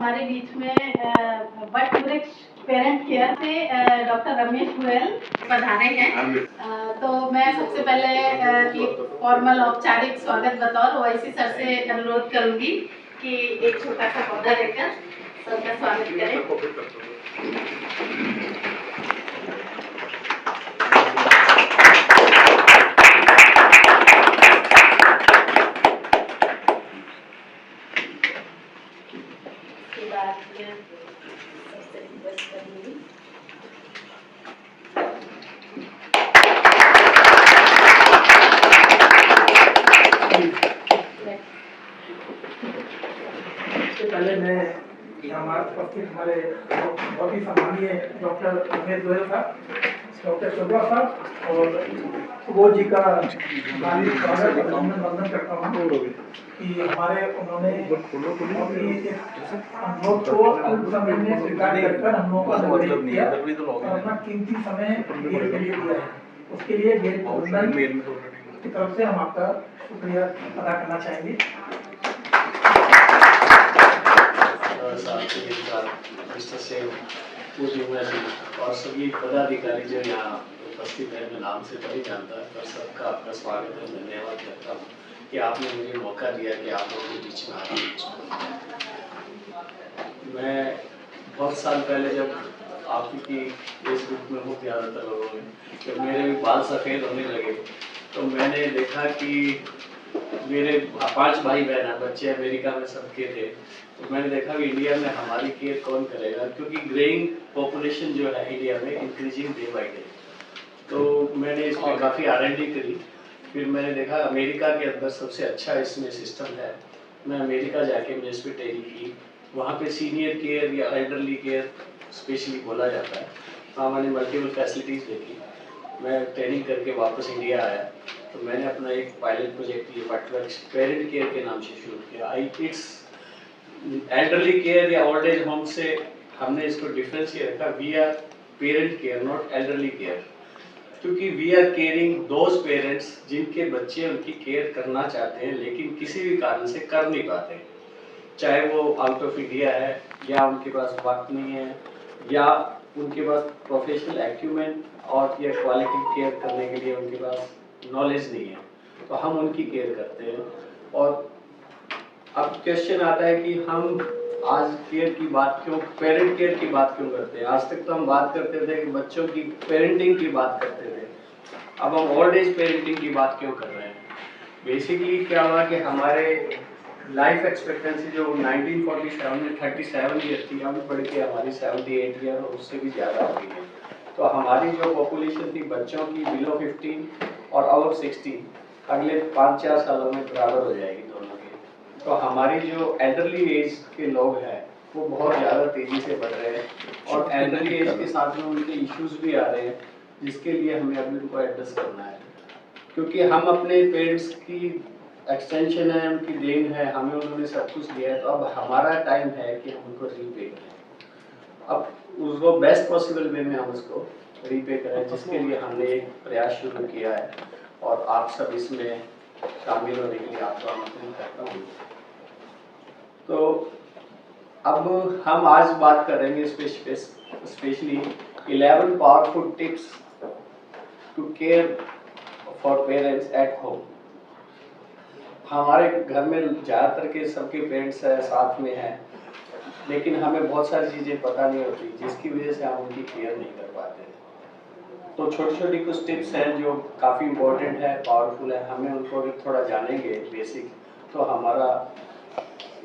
हमारे बीच में what Vriksh parent care से डॉक्टर रमेश गोयल पधारे हैं। तो मैं सबसे पहले एक फॉर्मल औपचारिक स्वागत बतौर ओआईसी सर से अनुरोध करूंगी कि एक छोटा सा पौधा देकर सबका स्वागत करें। पहले मैं यहाँ उपस्थित हमारे बहुत ही सम्मानीय डॉक्टर रमेश गोयल साहब, डॉक्टर शोभा साहब और सुबोध जी का वंदन करता हूँ कि हमारे उन्होंने अनुभव को अल्प समय में स्वीकार कर हम लोगों को अनुभव किया और अपना कीमती समय के लिए दिया है। उसके लिए गेट प्रबंधन की तरफ से हम आपका शुक्रिया अदा करना चाहेंगे। और सभी पदाधिकारी जो यहाँ उपस्थित है, मैं नाम से नहीं जानता, पर सबका आपका स्वागत है, धन्यवाद करता हूँ कि आपने मुझे मौका दिया कि आप लोगों के बीच में आ रहा हूँ। मैं बहुत साल पहले जब आपकी फेसबुक में बहुत ज़्यादातर लोगों में जब मेरे भी बाल सफ़ेद होने लगे तो मैंने देखा कि मेरे 5 भाई बहन हैं, बच्चे अमेरिका में सबके थे। तो मैंने देखा कि इंडिया में हमारी केयर कौन करेगा, क्योंकि ग्रेइंग पॉपुलेशन जो है इंडिया में इंक्रीजिंग डे बाई डे। तो मैंने इसमें काफ़ी R&D करी। फिर मैंने देखा अमेरिका के अंदर सबसे अच्छा इसमें सिस्टम है। मैं अमेरिका जाके मैं इस पर ट्रेनिंग की। वहाँ पे सीनियर केयर या एल्डरली केयर स्पेशली बोला जाता है। वहाँ मैंने मल्टीपल फैसिलिटीज़ देखी। मैं ट्रेनिंग करके वापस इंडिया आया तो मैंने अपना एक पायलट प्रोजेक्ट ये वट वृक्ष पेरेंट केयर के नाम से शुरू किया। इट्स एल्डरली केयर या ओल्ड एज होम से हमने इसको डिफरेंस ये रखा, we are parent care not elderly care, क्योंकि we are caring those parents जिनके बच्चे उनकी केयर करना चाहते हैं लेकिन किसी भी कारण से कर नहीं पाते, चाहे वो आउट ऑफ इंडिया है या उनके पास वक्त नहीं है या उनके पास प्रोफेशनल एक्यूमेंट और या क्वालिटी केयर करने के लिए उनके पास नॉलेज नहीं है, तो हम उनकी केयर करते हैं। और अब क्वेश्चन आता है कि हम आज केयर की बात क्यों, पेरेंट केयर की बात क्यों करते हैं। आज तक तो हम बात करते थे कि बच्चों की पेरेंटिंग की बात करते थे, अब हम ओल्ड एज पेरेंटिंग की बात क्यों कर रहे हैं। बेसिकली क्या हुआ कि हमारे लाइफ एक्सपेक्टेंसी जो 1947 में 37 ईयर थी, अभी बढ़ के हमारी 78 ईयर और उससे भी ज़्यादा हो गई है। तो हमारी जो पॉपुलेशन थी बच्चों की बिलो 15 और अबव 16 अगले 5-4 सालों में बराबर हो जाएगी दोनों की। तो हमारी जो एल्डरली एज के लोग हैं वो बहुत ज़्यादा तेज़ी से बढ़ रहे हैं और एल्डरली एज के साथ में उनके इश्यूज भी आ रहे हैं, जिसके लिए हमें अभी उनको एड्रेस करना है, क्योंकि हम अपने पेरेंट्स की एक्सटेंशन है, उनकी देन है, हमें उन्होंने सब कुछ दिया है। तो अब हमारा टाइम है कि हम उनको रीपे करें, अब उसको बेस्ट पॉसिबल वे में हम उसको रीपे करें, जिसके लिए हमने एक प्रयास शुरू किया है और आप सब इसमें शामिल होने के लिए आपको आमंत्रित करता हूँ। तो अब हम आज बात करेंगे specially 11 powerful tips to care for parents at home. हमारे घर में ज़्यादातर के सबके पेरेंट्स साथ में हैं, लेकिन हमें बहुत सारी चीज़ें पता नहीं होती, जिसकी वजह से हम उनकी केयर नहीं कर पाते। तो छोटी छोटी कुछ टिप्स हैं जो काफ़ी इम्पोर्टेंट है, पावरफुल है, हमें उनको अगर थोड़ा जानेंगे बेसिक, तो हमारा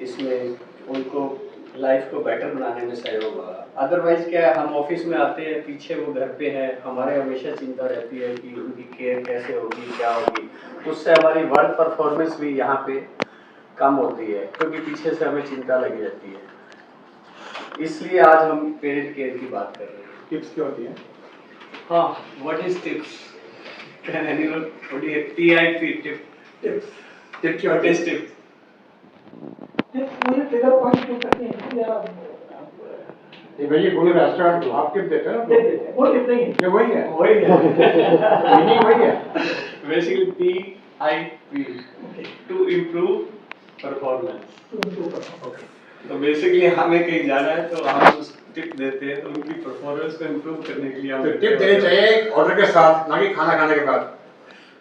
इसमें उनको लाइफ को बेटर बनाने में सहयोग होगा। अदरवाइज क्या है, हम ऑफिस में आते हैं, पीछे वो घर पे हैं, हमारे हमेशा चिंता रहती है कि उनकी केयर कैसे होगी, क्या होगी, उससे हमारी वर्क परफॉर्मेंस भी यहाँ पे कम होती है, क्योंकि पीछे से हमें चिंता लगी रहती है। इसलिए आज हम पेरेंट केयर की बात कर रहे हैं। टिप्स क्या होती है? हाँ, what is tips? Can anyone tips what is tips? मुझे ट्रिगर पॉइंट जो करते हैं या ये भैया कोई रेस्टोरेंट आप टिप देते हैं ना? वो टिप नहीं है, ये वही है, वही है। नहीं वही है। Basically PIP to improve performance. तो उनको करना। Okay. तो बेसिकली हमें कहीं जाना है तो हम टिप देते हैं, तो उनकी परफॉर्मेंस को इम्प्रूव करने के लिए हम तो टिप देनी चाहिए ऑर्डर के साथ, ना कि खाना खाने के बाद।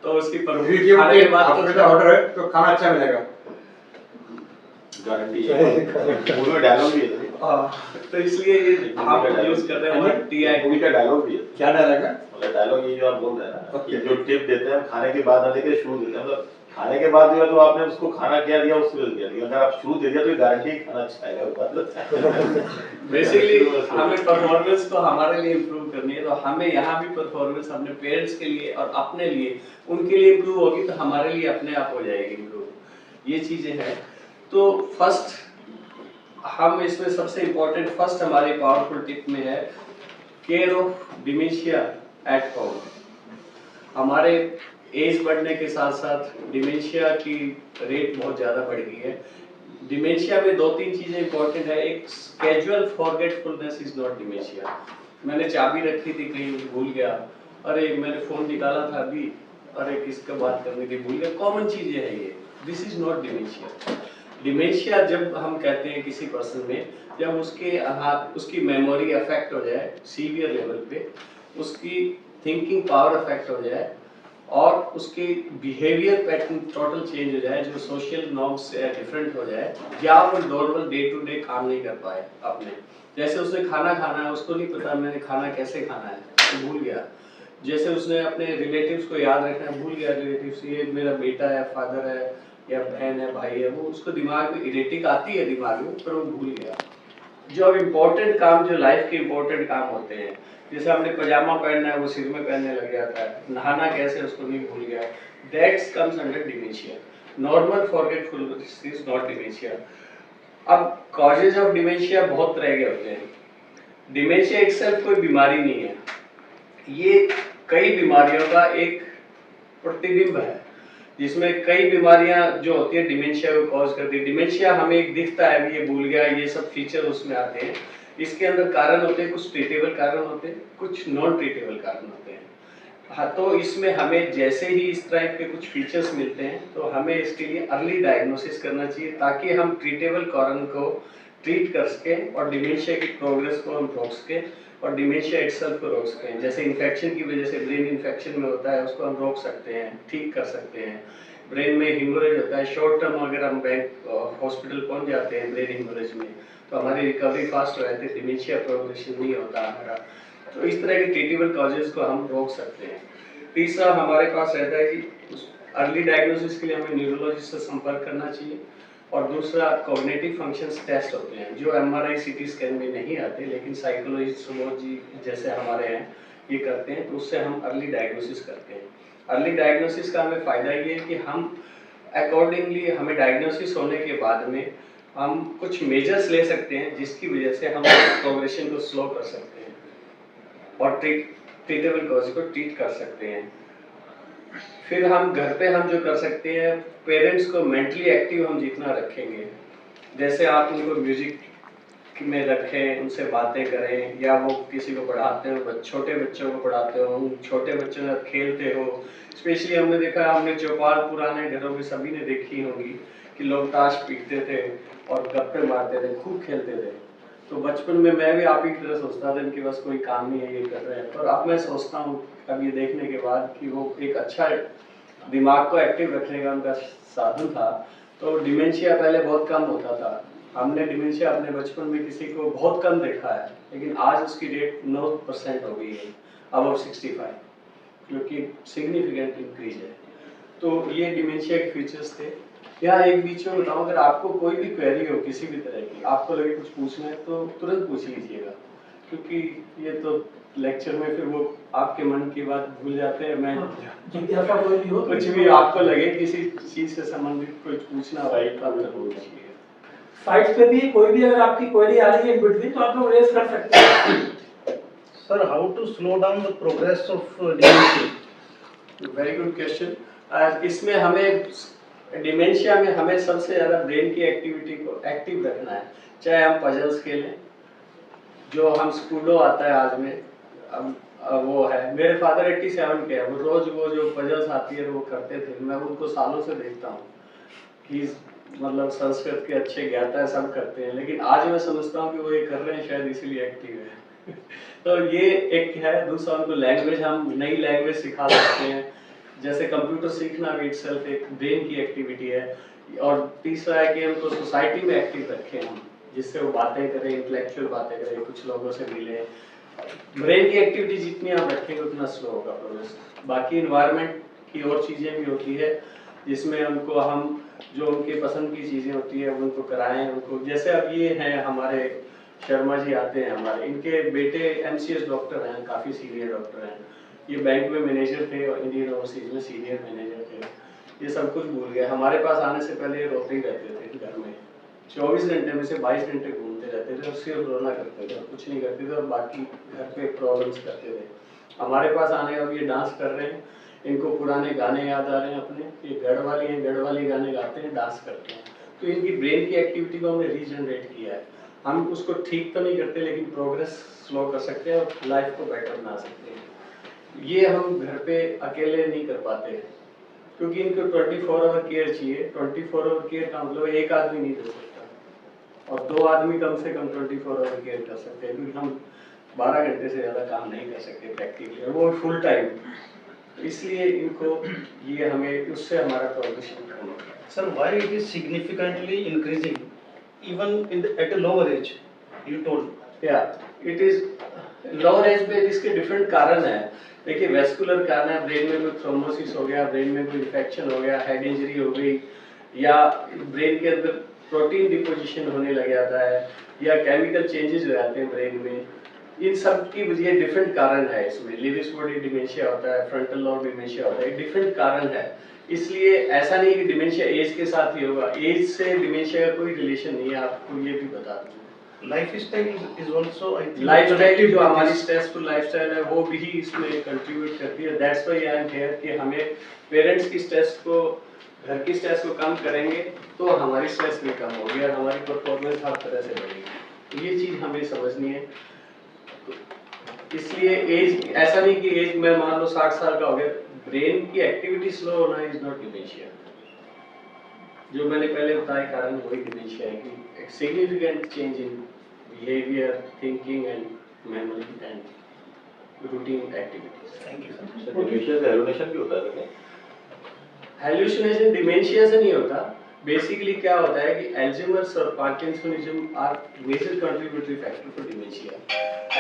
तो उसकी खाने के बाद आपको ऑर्डर है तो खाना अच्छा मिलेगा, गारंटी है। मूवी डायलॉग भी है। तो इसलिए ये हम यूज कर रहे हैं हमारा टीआई मूवी का डायलॉग भी है। क्या डालेगा? मतलब डायलॉग ये जो आप बोल रहे हैं ना कि जो टिप देते हैं खाने के बाद ना लेके शुरू देते हैं, मतलब खाने के बाद जो है तो आपने उसको खाना क्या दिया उसको दिया, अगर आप शुरू दे दिया तो गारंटी खाना अच्छा आएगा मतलब। बेसिकली हमें परफॉर्मेंस को हमारे लिए इम्प्रूव करनी है, तो हमें यहाँ भी परफॉर्मेंस अपने पेरेंट्स के लिए और अपने लिए उनके लिए इम्प्रूव होगी तो हमारे लिए अपने आप हो जाएगी इम्प्रूव, ये चीजें हैं। तो फर्स्ट हम इसमें सबसे इम्पोर्टेंट फर्स्ट हमारी पावरफुल टिप में है care of dementia eight home. हमारे एज बढ़ने के साथ साथ डिमेंशिया की रेट बहुत ज़्यादा बढ़ गई है। डिमेंशिया में 2-3 चीज़ें इंपॉर्टेंट है। एक casual forgetfulness is not dementia. मैंने चाबी रखी थी कहीं भूल गया, अरे मैंने फ़ोन निकाला था अभी, अरे किसका बात करनी थी भूल गया, कॉमन चीज़ें हैं ये, this is not dementia. Dementia जब हम कहते हैं किसी पर्सन में, जब उसकी मेमोरी अफेक्ट हो जाए सीवियर लेवल पे, उसकी थिंकिंग पावर अफेक्ट हो जाए और उसके बिहेवियर पैटर्न टोटल चेंज हो जाए, जो सोशल नॉर्म्स से डिफरेंट हो जाए, या वो नॉर्मल डे टू डे काम नहीं कर पाए अपने, जैसे उसने खाना खाना है उसको नहीं पता मैंने खाना कैसे खाना है तो भूल गया, जैसे उसने अपने रिलेटिव्स को याद रखना है भूल गया, रिलेटिव्स ये मेरा बेटा है, फादर है या बहन है, भाई है, वो उसको दिमाग में इरेटिक आती है दिमाग में, पर वो भूल गया। जो अब इम्पोर्टेंट काम, जो लाइफ के इम्पोर्टेंट काम होते हैं, जैसे हमने पजामा पहनना है वो सिर में पहनने लग जाता है, नहाना कैसे उसको नहीं भूल गया, that's comes under dementia. Normal forgetfulness is not dementia. अब कॉजेज ऑफ डिमेंशिया बहुत तरह के होते हैं। डिमेंशिया इटसेल्फ कोई बीमारी नहीं है, ये कई बीमारियों का एक प्रतिबिंब है, जिसमें कई बीमारियां जो होती है डिमेंशिया को कॉज करती है। डिमेंशिया हमें एक दिखता है भी ये भूल गया, ये सब फीचर उसमें आते हैं। इसके अंदर कारण होते हैं, कुछ ट्रीटेबल कारण होते हैं, कुछ नॉन ट्रीटेबल कारण होते हैं। हाँ, तो इसमें हमें जैसे ही इस टाइप के कुछ फीचर्स मिलते हैं तो हमें इसके लिए अर्ली डायग्नोसिस करना चाहिए, ताकि हम ट्रीटेबल कारण को ट्रीट कर सकें और डिमेंशिया की प्रोग्रेस को हम रोक सकें और डिमेंशिया इटसेल्फ को रोक सकें। जैसे इन्फेक्शन की वजह से ब्रेन इन्फेक्शन में होता है, उसको हम रोक सकते हैं, ठीक कर सकते हैं। ब्रेन में हिमोरेज होता है, शॉर्ट टर्म अगर हम हॉस्पिटल पहुंच जाते हैं ब्रेन हिमोरेज में, तो हमारी रिकवरी फास्ट हो जाती है, डिमेंशिया प्रोग्रेशन नहीं होता हमारा। तो इस तरह के ट्रीटेबल कॉजेज को हम रोक सकते हैं। तीसरा हमारे पास रहता है कि अर्ली डायग्नोसिस के लिए हमें न्यूरोलॉजिस्ट से संपर्क करना चाहिए, और दूसरा कॉग्निटिव फंक्शंस टेस्ट होते हैं जो एमआरआई सीटी स्कैन में नहीं आते, लेकिन साइकोलॉजिस्ट जी जैसे हमारे हैं ये करते हैं, तो उससे हम अर्ली डायग्नोसिस करते हैं। अर्ली डायग्नोसिस का हमें फ़ायदा ये है कि हम अकॉर्डिंगली हमें डायग्नोसिस होने के बाद में हम कुछ मेजर्स ले सकते हैं, जिसकी वजह से हम प्रोग्रेशन को स्लो कर सकते हैं और ट्रीटेबल कॉज को ट्रीट कर सकते हैं। फिर हम घर पे हम जो कर सकते हैं, पेरेंट्स को मेंटली एक्टिव हम जितना रखेंगे, जैसे आप उनको म्यूजिक में रखें, उनसे बातें करें, या वो किसी को पढ़ाते हो, छोटे बच्चों को पढ़ाते हो, उन छोटे बच्चों के साथ खेलते हो। स्पेशली हमने देखा, हमने चौपाल पुराने घरों में सभी ने देखी होगी कि लोग ताश पीटते थे और गप्पे मारते थे, खूब खेलते थे। तो बचपन में मैं भी आप ही की तरह सोचता था इनके पास कोई काम नहीं है, ये कर रहे हैं, पर अब मैं सोचता हूँ अब ये देखने के बाद कि वो एक अच्छा दिमाग को एक्टिव रखने का उनका साधन था। तो डिमेंशिया पहले बहुत कम होता था, हमने डिमेंशिया अपने बचपन में किसी को बहुत कम देखा है, लेकिन आज उसकी रेट 9% हो गई है, अबव 65, जो कि सिग्निफिकेंट इंक्रीज है। तो ये डिमेंशिया के फीचर्स थे। यहाँ एक बीच में बताऊँ, अगर आपको कोई भी क्वेरी हो किसी भी तरह की, आपको लगे कुछ पूछना है तो तुरंत पूछ लीजिएगा, क्योंकि ये तो लेक्चर में फिर वो आपके मन की बात भूल जाते हैं। मैं जिज्ञासा कोई भी हो, कुछ भी आपको लगे किसी चीज से संबंधित कुछ पूछना हो तो आप जरूर पूछिए। साइट्स पे भी कोई भी अगर आपकी क्वेरी आ रही है इन बिटवीन तो आप लोग रेज कर सकते हैं। Sir, how to slow down the progress of dementia? Very good question. इसमें हमें डिमेंशिया में हमें सबसे ज्यादा ब्रेन की एक्टिविटी को एक्टिव रखना है। चाहे हम पजल्स खेलें, जो हम स्कूलों आता है आज में, वो है, मेरे फादर 87 के हैं, वो रोज वो जो पजल्स आती है वो करते थे, मैं उनको सालों से देखता हूँ। ही इज मतलब संस्कृत के अच्छे ज्ञाता है, सब करते हैं, लेकिन आज मैं समझता हूँ कि वो ये कर रहे हैं शायद इसीलिए एक्टिव है। तो ये एक है। दूसरा, उनको लैंग्वेज, हम नई लैंग्वेज सिखा सकते हैं, जैसे कंप्यूटर सीखना भी इटसेल्फ एक ब्रेन की एक्टिविटी है। और तीसरा है कि उनको सोसाइटी में एक्टिव रखें हम, जिससे वो बातें करें, इंटेलेक्चुअल बातें करें, कुछ लोगों से मिले। ब्रेन की एक्टिविटी जितनी आप रखेंगे उतना स्लो होगा प्रोग्रेस। बाकी इन्वायरमेंट की और चीज़ें भी होती है, जिसमें उनको हम जो उनके पसंद की चीज़ें होती है उनको कराएं। उनको जैसे अब ये हैं हमारे शर्मा जी आते हैं हमारे, इनके बेटे MCS डॉक्टर हैं, काफ़ी सीनियर डॉक्टर हैं। ये बैंक में मैनेजर थे और इंडियन ओवरसीज में सीनियर मैनेजर थे। ये सब कुछ भूल गए। हमारे पास आने से पहले रोते ही रहते थे घर में, 24 घंटे में से 22 घंटे घूमते रहते थे और सिर्फ रोना करते थे, कुछ नहीं करते थे, और बाकी घर पे प्रॉब्लम्स करते थे। हमारे पास आने, अब ये डांस कर रहे हैं, इनको पुराने गाने याद आ रहे हैं अपने, ये गढ़वाली हैं, गढ़वाली गाने गाते हैं, डांस करते हैं। तो इनकी ब्रेन की एक्टिविटी को हमने रीजनरेट किया है। हम उसको ठीक तो नहीं करते, लेकिन प्रोग्रेस स्लो कर सकते हैं और लाइफ को बेटर बना सकते हैं। ये हम घर पे अकेले नहीं कर पाते, क्योंकि इनको 24 आवर केयर चाहिए। 24 आवर केयर का मतलब एक आदमी नहीं दे सकता, और 2 आदमी कम से कम 24 आवर केयर कर सकते हैं, क्योंकि हम 12 घंटे से ज़्यादा काम नहीं कर सकते प्रैक्टिकली, और वो फुल टाइम। इसलिए इनको ये हमें, उससे हमारा प्रोग्रेशन कम होगा। Sir, why it is significantly increasing even at a lower age? You told. It is lower age पे इसके डिफरेंट कारण है। देखिए, वेस्कुलर कारण है, ब्रेन में कोई थ्रोम्बोसिस हो गया, ब्रेन में कोई इन्फेक्शन हो गया, हेड इंजरी हो गई, या ब्रेन के अंदर प्रोटीन डिपोजिशन होने लग जाता है, या केमिकल चेंजेस हो जाते हैं ब्रेन में। इन सब की वजह डिफरेंट कारण है। इसमें लेविस बॉडी डिमेंशिया होता है, फ्रंटल लॉब डिमेंशिया होता है, डिफरेंट कारण है। इसलिए ऐसा नहीं कि डिमेंशिया एज के साथ ही होगा, एज से डिमेंशिया का कोई रिलेशन नहीं है, आपको ये भी बता दूं। Lifestyle is also, I think. Lifestyle जो हमारी स्ट्रेसफुल लाइफस्टाइल है वो भी इसमें कंट्रीब्यूट करती है। That's why I am here कि हमें पेरेंट्स की स्ट्रेस को, घर की स्ट्रेस को कम करेंगे तो हमारी स्ट्रेस भी कम होगी और हमारी परफॉर्मेंस हर तरह से बढ़ेगी। तो ये चीज़ हमें समझनी है। इसलिए एज, ऐसा नहीं कि एज में मान लो 60 साल का हो गया, ब्रेन की एक्टिविटी स्लो होना इज नॉट डिमेंशिया। जो मैंने पहले बताया कारण वही डिमेंशिया है, कि एक significant change in behaviour, thinking and memory and routine activities. Thank you, sir. Sir dementia से हेलुसिनेशन भी होता है क्या? हेलुसिनेशन डिमेंशिया से नहीं होता। बेसिकली क्या होता है कि अल्जाइमर्स और Parkinsonism are major contributory factor for dementia.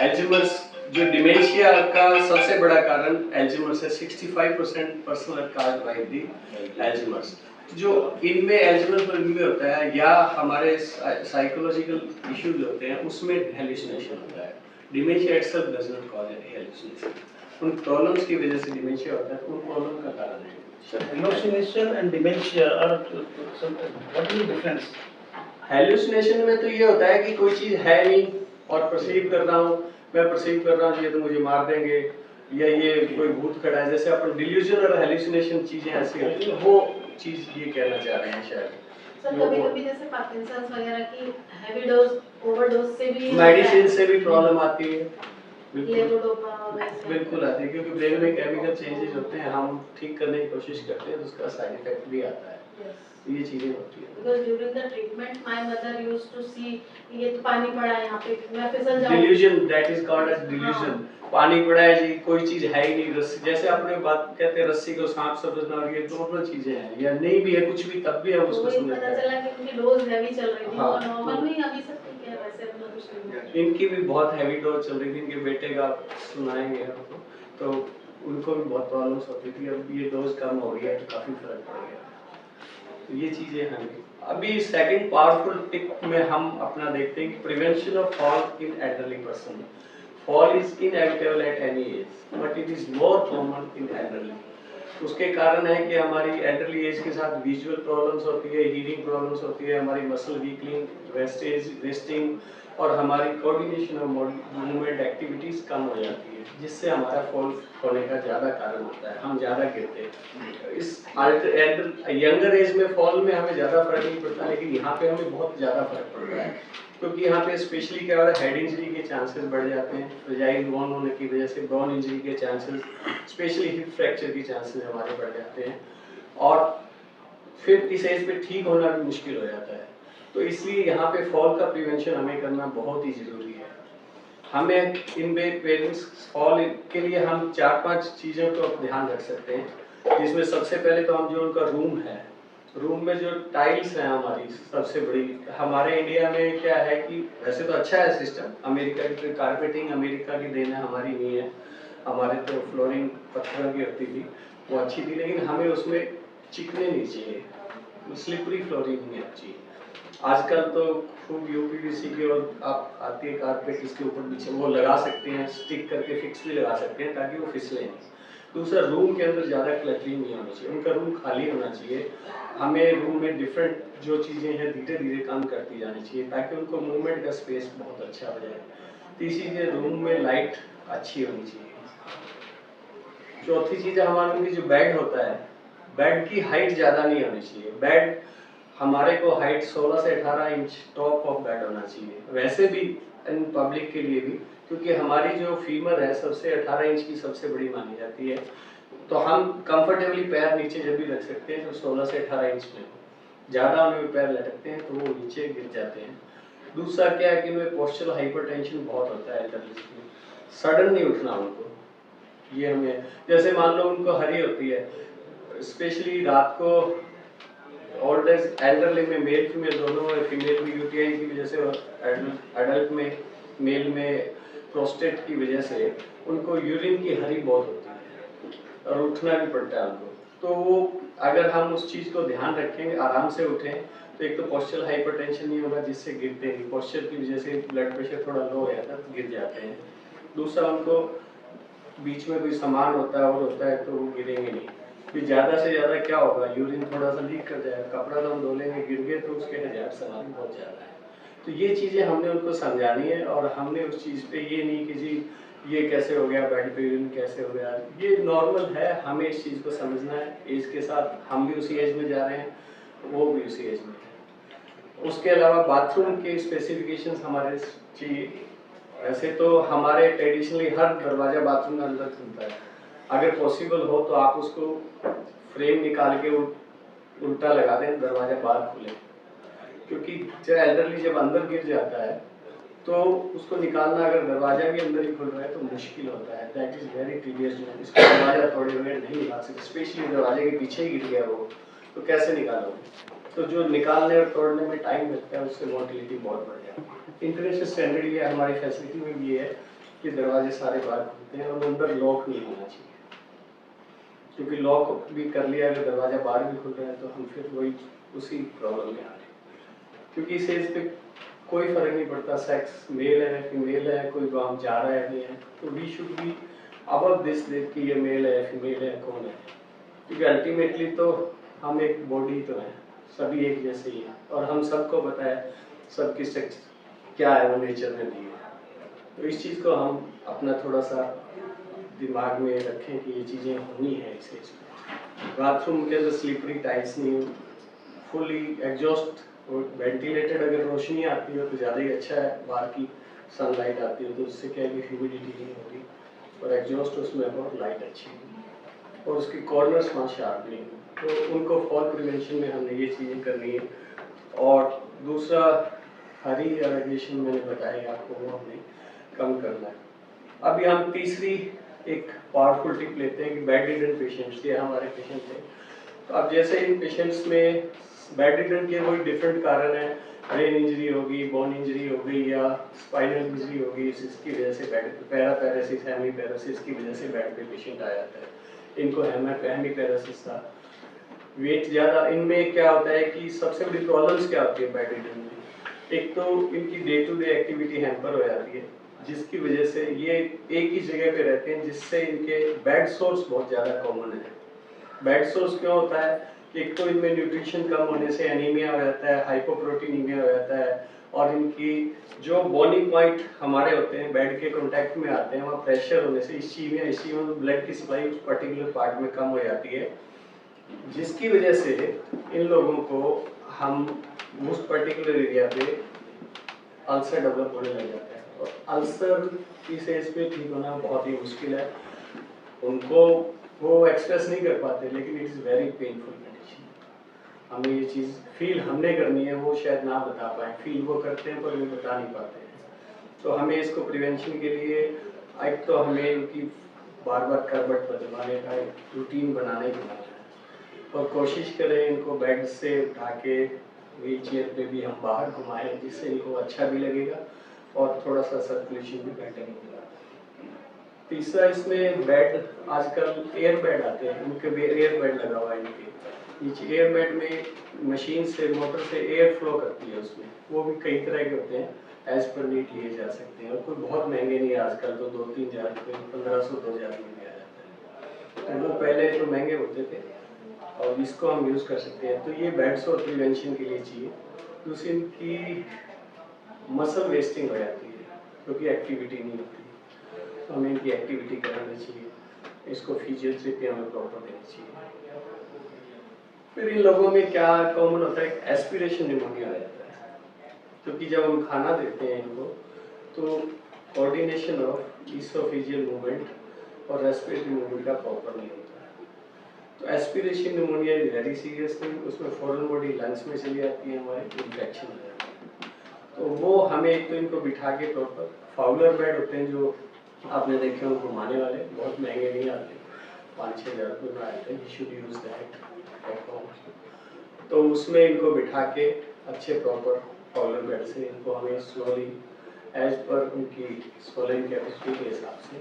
Alzheimer's जो डिमेंशिया का सबसे बड़ा कारण अल्जाइमर्स है, 65% personal cause by the Alzheimer's. जो इनमें अल्जाइमर्स में होता है या हमारे साइकोलॉजिकल इश्यूज होते हैं, उसमें हेलुसिनेशन होता है। Dementia itself does not cause any hallucination. उन प्रॉब्लम्स की वजह से डिमेंशिया होता है, उन प्रॉब्लम का कारण है। Sir, hallucination and dementia are, what is the difference? Hallucination में तो ये होता है कि कोई चीज है नहीं और परसीव कर रहा हूँ, मैं परसीव कर रहा हूँ ये तो मुझे मार देंगे, या ये कोई भूत खड़ा है। जैसे अपन डिल्यूजन और हेलुसिनेशन चीजें ऐसी होती हैं, वो चीज ये कहना चाह रहे हैं शायद। सर कभी-कभी जैसे पार्किंसंस वगैरह की हैवी डोज, ओवरडोज से भी मेडिसिन से भी प्रॉब्लम आती है, लेवोडोपा वगैरह। बिल्कुल आती है, क्योंकि ब्रेन में केमिकल चेंजेस होते हैं, हम ठीक करने की कोशिश करते हैं तो उसका साइड इफेक्ट भी आता है। ये चीजें होती है। Because during the treatment, my mother used to see ये तो पानी पड़ा है यहाँ पे, मैं फिसल जाऊँ। Delusion, that is called as delusion। पानी पड़ा है जी, कोई चीज है ही नहीं। रस्सी, जैसे अपने बात कहते हैं रस्सी को सांप समझना, और ये दोनों चीजें हैं, या नहीं भी है कुछ भी, तब भी हम उसको समझते पता हैं। चला कि उनकी डोज हैवी चल रही थी, हाँ, और नॉर्मल में अभी सब ठीक है, वैसे अपना कुछ नहीं है। इनकी भी बहुत हैवी डोज चल रही थी, इनके बेटे का सुनाएंगे आपको, तो उनको भी बहुत प्रॉब्लम्स होती थी। अब ये डोज कम हो गई है तो काफी फर्क पड़ गया। तो ये चीजें हैं। अभी सेकंड पावरफुल टिप में हम अपना देखते हैं कि prevention of fall in elderly person. Fall is inevitable at any as, but it is more common in elderly. उसके कारण है कि हमारी एल्डरली एज के साथ विजुअल प्रॉब्लम्स होती है, हीरिंग प्रॉब्लम्स होती है, हमारी मसल वीकनिंग, वेस्टिंग, और हमारी कोऑर्डिनेशन ऑफ मूवमेंट एक्टिविटीज कम हो जाती है, जिससे हमारा फॉल होने का ज़्यादा कारण होता है, हम ज़्यादा गिरते हैं। इस यंगर एज में फॉल में हमें ज़्यादा फर्क नहीं पड़ता, लेकिन यहाँ पे हमें बहुत ज़्यादा फर्क पड़ रहा है, क्योंकि यहाँ पे स्पेशली क्या हो रहा है, हेड इंजरी के चांसेस बढ़ जाते हैं, रजाई बोन होने की वजह से बोन इंजरी के चांसेस, स्पेशली हिप फ्रैक्चर के चांसेस हमारे बढ़ जाते हैं। और फिर इस एज पे ठीक होना भी मुश्किल हो जाता है। तो इसलिए यहाँ पे फॉल का प्रिवेंशन हमें करना बहुत ही ज़रूरी है। हमें इन पेरेंट्स फॉल के लिए हम 4-5 चीज़ों को ध्यान रख सकते हैं, जिसमें सबसे पहले तो हम जो उनका रूम है, रूम में जो टाइल्स हैं हमारी सबसे बड़ी, हमारे इंडिया में क्या है कि वैसे तो अच्छा है सिस्टम, अमेरिका की कारपेटिंग अमेरिका की देन है, हमारी नहीं है। हमारे तो फ्लोरिंग पत्थरों की होती थी, वो अच्छी थी, लेकिन हमें उसमें चिकने नहीं चाहिए, स्लिपरी फ्लोरिंग नहीं चाहिए। आजकल तो खूब यूपीवीसी की और आप आती है कारपेट, इसके ऊपर पीछे वो लगा सकते हैं, स्टिक करके फिक्स भी लगा सकते हैं ताकि वो फिसले नहीं। दूसरा, रूम के अंदर ज़्यादा क्लटरिंग नहीं होनी चाहिए, उनका रूम खाली होना चाहिए। हमें रूम में डिफरेंट जो चीज़ें हैं धीरे धीरे कम करती जानी चाहिए ताकि उनको मूवमेंट का स्पेस बहुत अच्छा हो जाए। तीसरी चीज़, रूम में लाइट अच्छी होनी चाहिए। चौथी चीज़ हमारे उनकी जो बेड होता है, बेड की हाइट ज़्यादा नहीं होनी चाहिए। बेड हमारे को हाइट 16 से 18 इंच टॉप ऑफ बेड होना चाहिए, वैसे भी इन पब्लिक के लिए भी, क्योंकि हमारी जो फीमर है सबसे 18 इंच की सबसे बड़ी मानी जाती है। तो हम कंफर्टेबली पैर नीचे जब भी रख सकते हैं तो 16 से 18 इंच में, ज़्यादा उनमें पैर लटकते हैं तो वो नीचे गिर जाते हैं। दूसरा क्या है कि उनमें पोस्चरल हाइपरटेंशन बहुत होता है एल्डरलीज में, सडन नहीं उठना उनको। ये हमें, जैसे मान लो उनको हरी होती है, स्पेशली रात को ओल्ड एज एल्डरली में मेल फीमेल दोनों में, फीमेल में यूटीआई की वजह से और एडल्ट में मेल में प्रोस्टेट की वजह से उनको यूरिन की हरी बहुत होती है और उठना भी पड़ता है उनको। तो वो अगर हम उस चीज़ को ध्यान रखेंगे, आराम से उठें, तो एक तो पोस्चरल हाइपरटेंशन नहीं होगा जिससे गिरते नहीं, पोस्चर की वजह से ब्लड प्रेशर थोड़ा लो हो जाता है तो गिर जाते हैं। दूसरा, उनको बीच में कोई सामान होता है और होता है तो वो गिरेंगे नहीं। फिर ज़्यादा से ज़्यादा क्या होगा, यूरिन थोड़ा सा लीक कर जाएगा, कपड़ा तो हम धो लेंगे, गिर गए तो उसके हजार सामान बहुत ज़्यादा है। तो ये चीज़ें हमने उनको समझानी है और हमने उस चीज़ पे ये नहीं कि जी ये कैसे हो गया, बेड पे यूरिन कैसे हो गया, ये नॉर्मल है, हमें इस चीज़ को समझना है। एज के साथ हम भी उसी एज में जा रहे हैं, वो भी उसी एज में है। उसके अलावा बाथरूम के स्पेसिफिकेशंस हमारे चाहिए। वैसे तो हमारे ट्रेडिशनली हर दरवाजा बाथरूम के अंदर खुलता है, अगर पॉसिबल हो तो आप उसको फ्रेम निकाल के उल्टा लगा दें, दरवाजा बाहर खुले, क्योंकि जब एल्डरली जब अंदर गिर जाता है तो उसको निकालना अगर दरवाजा भी अंदर ही खुल रहा है तो मुश्किल होता है। That is very tedious job. इसको दरवाजा तोड़े हुए नहीं निकाल सकते, स्पेशली दरवाजे के पीछे ही गिर गया वो तो कैसे निकालोगे। तो जो निकालने और तोड़ने में टाइम लगता है उससे मोटिलिटी बहुत बढ़ जाती है। इंटरनेशनल स्टैंडर्ड ये हमारी फैसिलिटी में भी ये है कि दरवाजे सारे बाहर खुलते हैं और अंदर लॉक नहीं होना चाहिए, क्योंकि लॉक भी कर लिया अगर दरवाजा बाहर भी खुल रहा है तो हम फिर वही उसी प्रॉब्लम में आ रहे हैं। क्योंकि इस एज पे कोई फर्क नहीं पड़ता सेक्स मेल है फीमेल है, कोई काम जा रहा है नहीं है, तो we should be above this देख कि ये मेल है फीमेल है कौन है, क्योंकि अल्टीमेटली तो हम एक बॉडी तो है, सभी एक जैसे ही है और हम सबको पता है सबकी सेक्स क्या है, वो नेचर में नहीं है। तो इस चीज़ को हम अपना थोड़ा सा दिमाग में रखें कि ये चीज़ें होनी है इस एज में। बाथरूम के अंदर स्लिपरी टाइल्स नहीं, फुली एग्जॉस्ट वेंटिलेटेड अगर रोशनी आती हो तो ज़्यादा ही अच्छा है, बाहर की सनलाइट आती हो तो उससे क्या है कि ह्यूमिडिटी नहीं होती और एग्जॉस्ट उसमें और लाइट अच्छी होगी और उसकी कॉर्नर्स वहाँ शार्प नहीं हो, तो उनको फॉल प्रिवेंशन में हमने ये चीज़ें करनी है। और दूसरा, हरी रेडिएशन मैंने बताया आपको, वो हमने कम करना है। अभी हम तीसरी एक पावरफुल टिप लेते हैं कि बेड रिडन पेशेंट्स, ये हमारे पेशेंट थे, तो अब जैसे इन पेशेंट्स में बेड रिडन के कोई डिफरेंट कारण है, ब्रेन इंजरी होगी, बोन इंजरी हो गई या स्पाइनल इंजरी होगी, इसकी वजह से बेड पैरापेरासिस हेमीपैरासिस की वजह से बेड पे पेशेंट आ जाता है। इनको हेमीपैरासिस था, वेट ज़्यादा, इनमें क्या होता है कि सबसे बड़ी प्रॉब्लम्स क्या होती है बेड रिडन में, एक तो इनकी day to day activity hamper हो जाती है जिसकी वजह से ये एक ही जगह पे रहते हैं, जिससे इनके बेड सोर्स बहुत ज़्यादा कॉमन है। बेड सोर्स क्यों होता है, एक तो इनमें न्यूट्रिशन कम होने से एनीमिया हो जाता है, हाइपोप्रोटीनीमिया हो जाता है और इनकी जो बॉर्निंग पॉइंट हमारे होते हैं बेड के कांटेक्ट में आते हैं, वहाँ प्रेशर होने से इश्चीमिया ब्लड की सप्लाई उस पर्टिकुलर पार्ट में कम हो जाती है, जिसकी वजह से इन लोगों को हम उस पर्टिकुलर एरिया पे अल्सर डेवलप होने लग जाता है और अल्सर इस एज पे ठीक होना बहुत ही मुश्किल है। उनको वो एक्सप्रेस नहीं कर पाते, लेकिन it is very painful condition. हमें ये चीज़ फील हमने करनी है, वो शायद ना बता पाए, फील वो करते हैं पर वो बता नहीं पाते हैं। तो हमें इसको प्रिवेंशन के लिए एक तो हमें इनकी बार बार करवट बदलवाने का एक रूटीन बनाने की बात है, और कोशिश करें इनको बेड से उठा के व्हील चेयर पे भी हम बाहर घुमाएं, जिससे इनको अच्छा भी लगेगा और थोड़ा सा सर्कुलेशन भी बेटर होगा। तीसरा, इसमें बेड आजकल एयर बेड आते हैं, उनके भी एयर बेड लगा हुआ है इनके नीचे। एयर बेड में मशीन से मोटर से एयर फ्लो करती है उसमें, वो भी कई तरह के होते हैं, एज पर नीड लिए जा सकते हैं, और कोई बहुत महंगे नहीं है आजकल, तो 2-3 हज़ार रुपये 1500-2000 में भी आ जाता है। तो वो पहले तो महंगे होते थे, और इसको हम यूज़ कर सकते हैं। तो ये बेड्स और प्रिवेंशन के लिए चाहिए। दूसरी इनकी मसल वेस्टिंग हो जाती है क्योंकि एक्टिविटी नहीं होती, तो हमें इनकी एक्टिविटी करानी चाहिए, इसको फिजियोथेरेपी हमें प्रॉपर देनी चाहिए। फिर इन लोगों में क्या कॉमन होता है, एस्पिरेशन निमोनिया हो जाता है, क्योंकि जब हम खाना देते हैं इनको तो कोऑर्डिनेशन ऑफ ईसोफेजियल मूवमेंट और रेस्पिरेटरी मूवमेंट का प्रॉपर नहीं होता है। तो aspiration pneumonia is very serious thing, उसमें फॉरेन बॉडी लंग्स में चली जाती है, हमारे इन्फेक्शन हो जाता है। तो वो हमें एक तो इनको बिठा के प्रॉपर, फाउलर बेड होते हैं जो आपने देखे हो घुमाने वाले, बहुत महंगे नहीं आते, 5-6 हज़ार रुपये में आते हैं, you should use that at home. तो उसमें इनको बिठा के अच्छे प्रॉपर फाउलर बेड से इनको हमें स्लोली एज पर उनकी स्वेलिंग कैपेसिटी के हिसाब से